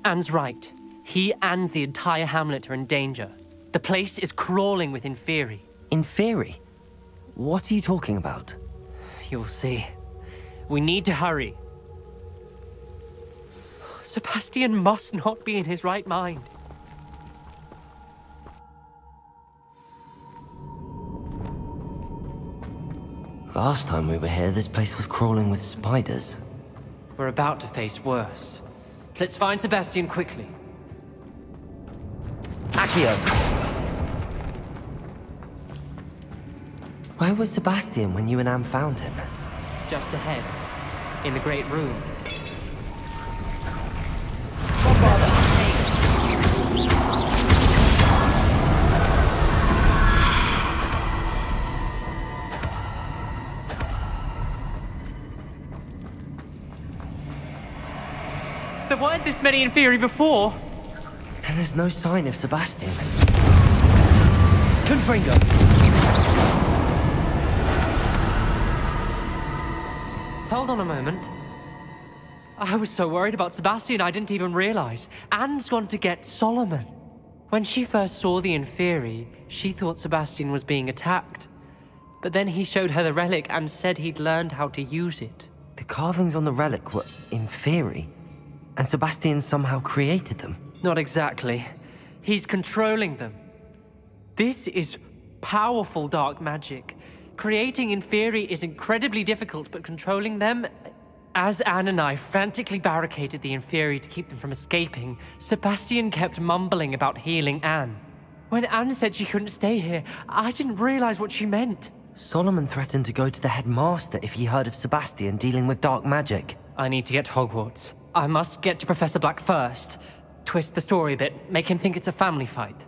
[SPEAKER 12] Anne's right. He and the entire hamlet are in danger. The place is crawling with Inferi.
[SPEAKER 2] Inferi? What are you talking about?
[SPEAKER 12] You'll see. We need to hurry. Sebastian must not be in his right mind.
[SPEAKER 2] Last time we were here, this place was crawling with spiders.
[SPEAKER 12] We're about to face worse. Let's find Sebastian quickly.
[SPEAKER 2] Accio! Where was Sebastian when you and Anne found him?
[SPEAKER 12] Just ahead, in the Great Room. There weren't this many Inferi before.
[SPEAKER 2] And there's no sign of Sebastian. Confringo!
[SPEAKER 12] Hold on a moment. I was so worried about Sebastian I didn't even realize. Anne's gone to get Solomon. When she first saw the Inferi, she thought Sebastian was being attacked. But then he showed her the relic and said he'd learned how to use it.
[SPEAKER 2] The carvings on the relic were Inferi, and Sebastian somehow created them.
[SPEAKER 12] Not exactly. He's controlling them. This is powerful dark magic. Creating Inferi is incredibly difficult, but controlling them... As Anne and I frantically barricaded the Inferi to keep them from escaping, Sebastian kept mumbling about healing Anne. When Anne said she couldn't stay here, I didn't realize what she meant.
[SPEAKER 2] Solomon threatened to go to the headmaster if he heard of Sebastian dealing with dark magic.
[SPEAKER 12] I need to get to Hogwarts. I must get to Professor Black first. Twist the story a bit, make him think it's a family fight.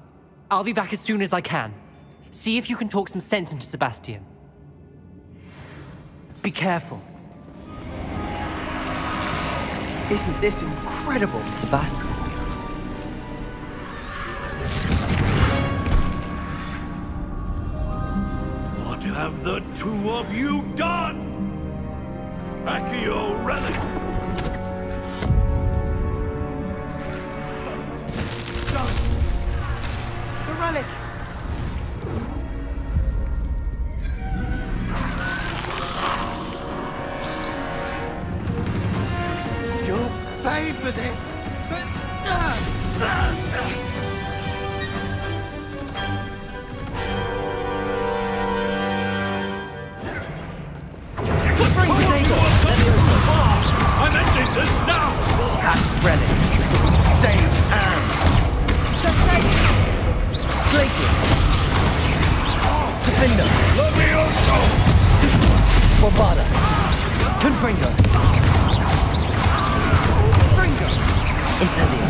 [SPEAKER 12] I'll be back as soon as I can. See if you can talk some sense into Sebastian. Be careful. Isn't this incredible?
[SPEAKER 2] Sebastian.
[SPEAKER 8] What have the two of you done? Accio relic!
[SPEAKER 12] The relic!
[SPEAKER 16] You'll pay for this!
[SPEAKER 8] I'm ending this now!
[SPEAKER 16] That relic save Anne!
[SPEAKER 2] Glacius! Defender!
[SPEAKER 8] Levioso!
[SPEAKER 2] Bombarda! Confringo! Incendio!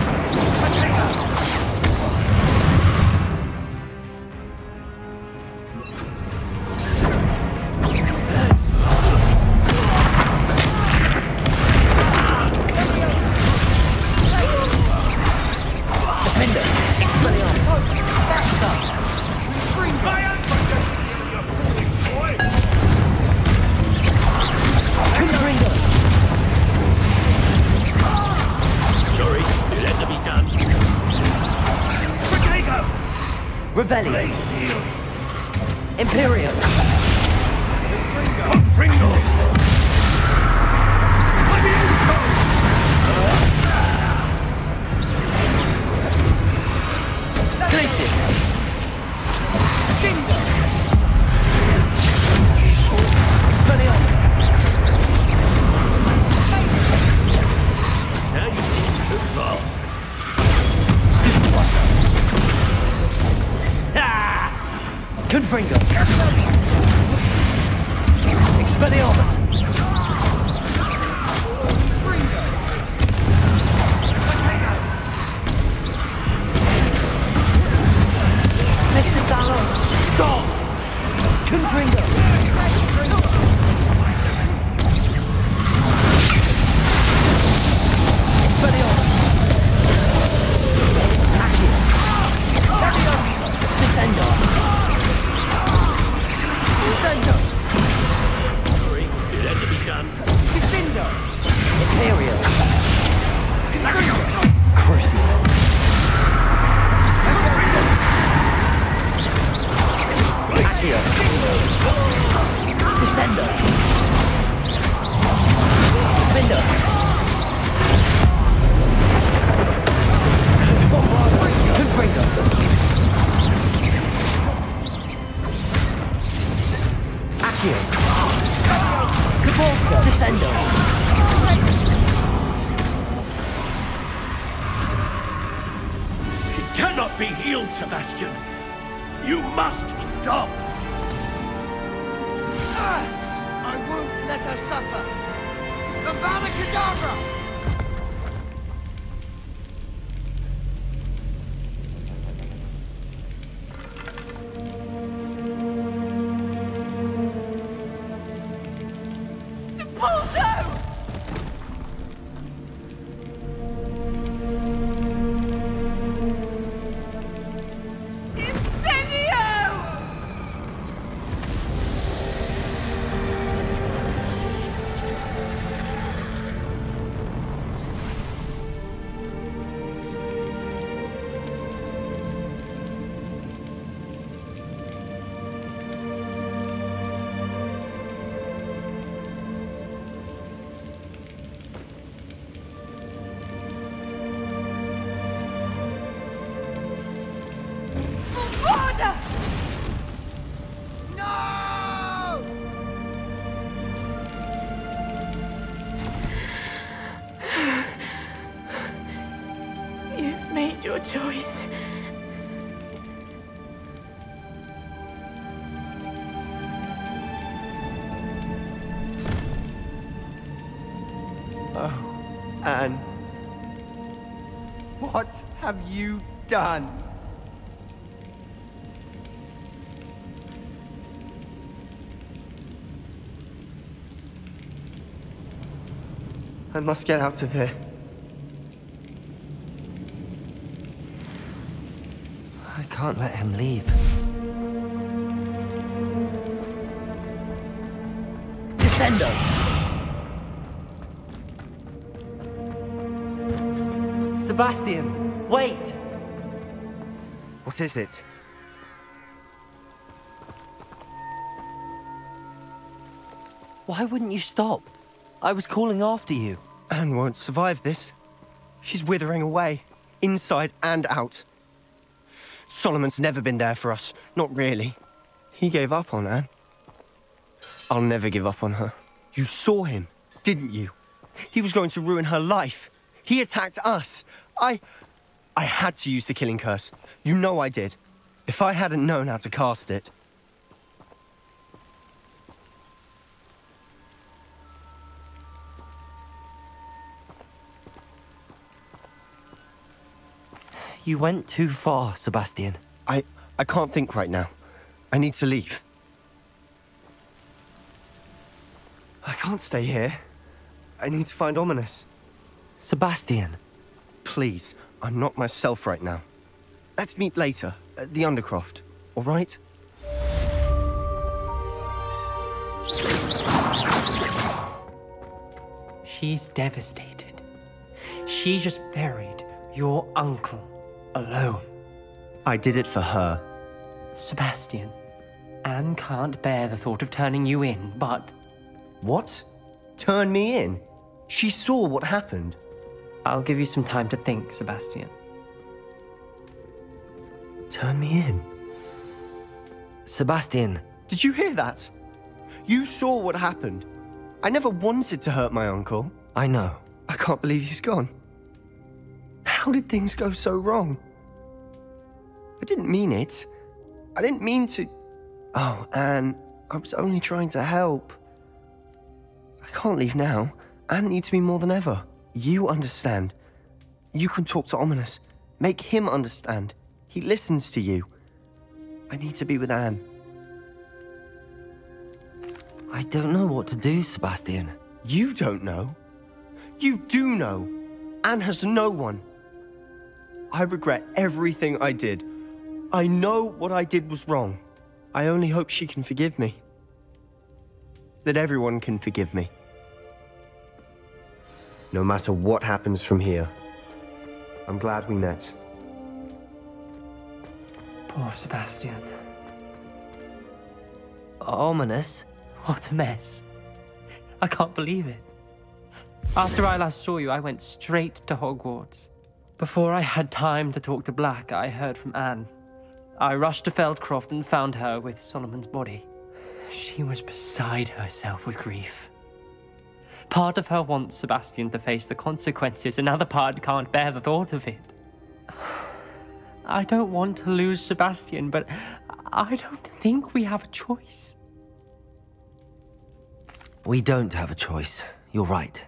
[SPEAKER 2] Revelio. Imperial.
[SPEAKER 8] Confringos!
[SPEAKER 2] Glacius. Expelliarmus.
[SPEAKER 8] Now you see the far.
[SPEAKER 2] Confringo. Expelliarmus.
[SPEAKER 16] Mr. Salon!
[SPEAKER 2] Stop! Confringo. Expelliarmus. Descendo. Descendo.
[SPEAKER 8] Sorry, it had to be done.
[SPEAKER 2] Defendo. Imperial. Crucible. Accio. Descendo. Defendo. Confringo. Accio. Cabalso. Descendo.
[SPEAKER 8] She cannot be healed, Sebastian. You must stop.
[SPEAKER 16] I won't let her suffer! Avada Kedavra!
[SPEAKER 10] choice.
[SPEAKER 16] Oh, Anne. What have you done? I must get out of here.
[SPEAKER 2] I can't let him leave.
[SPEAKER 14] Descendo! Sebastian, wait!
[SPEAKER 1] What is it?
[SPEAKER 2] Why wouldn't you stop? I was calling after you.
[SPEAKER 1] Anne won't survive this. She's withering away, inside and out. Solomon's never been there for us. Not really. He gave up on Anne. I'll never give up on her. You saw him, didn't you? He was going to ruin her life. He attacked us. I had to use the killing curse. You know I did. If I hadn't known how to cast it...
[SPEAKER 2] You went too far, Sebastian.
[SPEAKER 1] I can't think right now. I need to leave. I can't stay here. I need to find Ominous.
[SPEAKER 2] Sebastian.
[SPEAKER 1] Please, I'm not myself right now. Let's meet later, at the Undercroft, all right?
[SPEAKER 12] She's devastated. She just buried your uncle alone.
[SPEAKER 1] I did it for her.
[SPEAKER 12] Sebastian, Anne can't bear the thought of turning you in, but...
[SPEAKER 1] What? Turn me in? She saw what happened.
[SPEAKER 12] I'll give you some time to think, Sebastian.
[SPEAKER 1] Turn me in?
[SPEAKER 2] Sebastian.
[SPEAKER 1] Did you hear that? You saw what happened. I never wanted to hurt my uncle.
[SPEAKER 2] I know.
[SPEAKER 1] I can't believe he's gone. How did things go so wrong? I didn't mean it. I didn't mean to... Oh, Anne, I was only trying to help. I can't leave now. Anne needs me more than ever. You understand. You can talk to Ominous. Make him understand. He listens to you. I need to be with Anne.
[SPEAKER 2] I don't know what to do, Sebastian.
[SPEAKER 1] You don't know. You do know. Anne has no one. I regret everything I did. I know what I did was wrong. I only hope she can forgive me. That everyone can forgive me. No matter what happens from here. I'm glad we met.
[SPEAKER 12] Poor Sebastian.
[SPEAKER 2] Ominous?
[SPEAKER 12] What a mess. I can't believe it. After I last saw you, I went straight to Hogwarts. Before I had time to talk to Black, I heard from Anne. I rushed to Feldcroft and found her with Solomon's body. She was beside herself with grief. Part of her wants Sebastian to face the consequences, another part can't bear the thought of it. I don't want to lose Sebastian, but I don't think we have a choice.
[SPEAKER 2] We don't have a choice. You're right.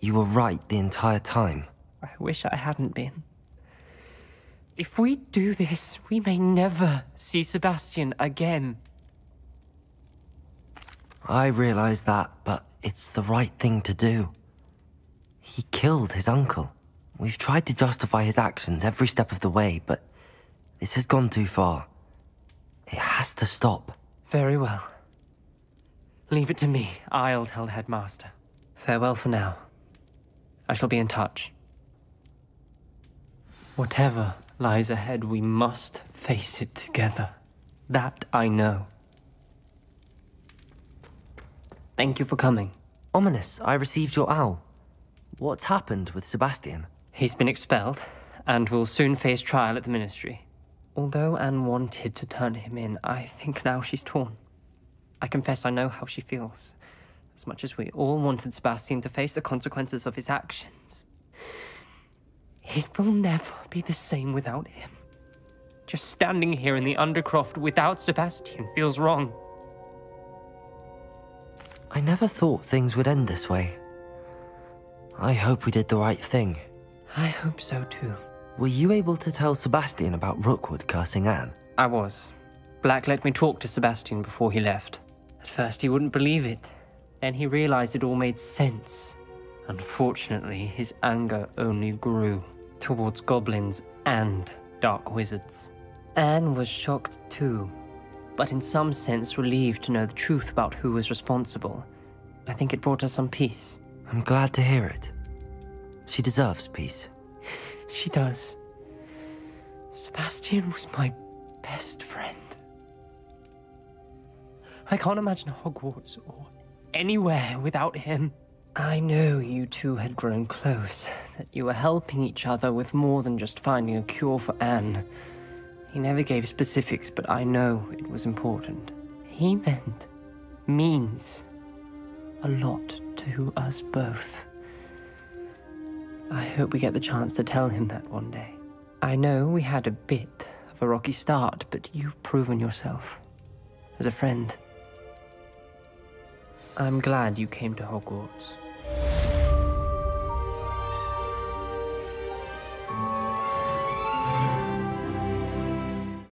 [SPEAKER 2] You were right the entire time.
[SPEAKER 12] I wish I hadn't been. If we do this, we may never see Sebastian again.
[SPEAKER 2] I realize that, but it's the right thing to do. He killed his uncle. We've tried to justify his actions every step of the way, but this has gone too far. It has to stop.
[SPEAKER 12] Very well. Leave it to me. I'll tell the headmaster. Farewell for now. I shall be in touch. Whatever lies ahead, we must face it together. That I know. Thank you for coming.
[SPEAKER 2] Ominous, I received your owl. What's happened with Sebastian?
[SPEAKER 12] He's been expelled, and will soon face trial at the Ministry. Although Anne wanted to turn him in, I think now she's torn. I confess I know how she feels. As much as we all wanted Sebastian to face the consequences of his actions. It will never be the same without him. Just standing here in the Undercroft without Sebastian feels wrong.
[SPEAKER 2] I never thought things would end this way. I hope we did the right thing.
[SPEAKER 12] I hope so too.
[SPEAKER 2] Were you able to tell Sebastian about Rookwood cursing Anne?
[SPEAKER 12] I was. Black let me talk to Sebastian before he left. At first he wouldn't believe it. Then he realized it all made sense. Unfortunately, his anger only grew towards goblins and dark wizards. Anne was shocked too, but in some sense relieved to know the truth about who was responsible. I think it brought her some peace.
[SPEAKER 2] I'm glad to hear it. She deserves peace.
[SPEAKER 12] She does. Sebastian was my best friend. I can't imagine Hogwarts or anywhere without him. I know you two had grown close, that you were helping each other with more than just finding a cure for Anne. He never gave specifics, but I know it was important. He means a lot to us both. I hope we get the chance to tell him that one day. I know we had a bit of a rocky start, but you've proven yourself as a friend. I'm glad you came to Hogwarts.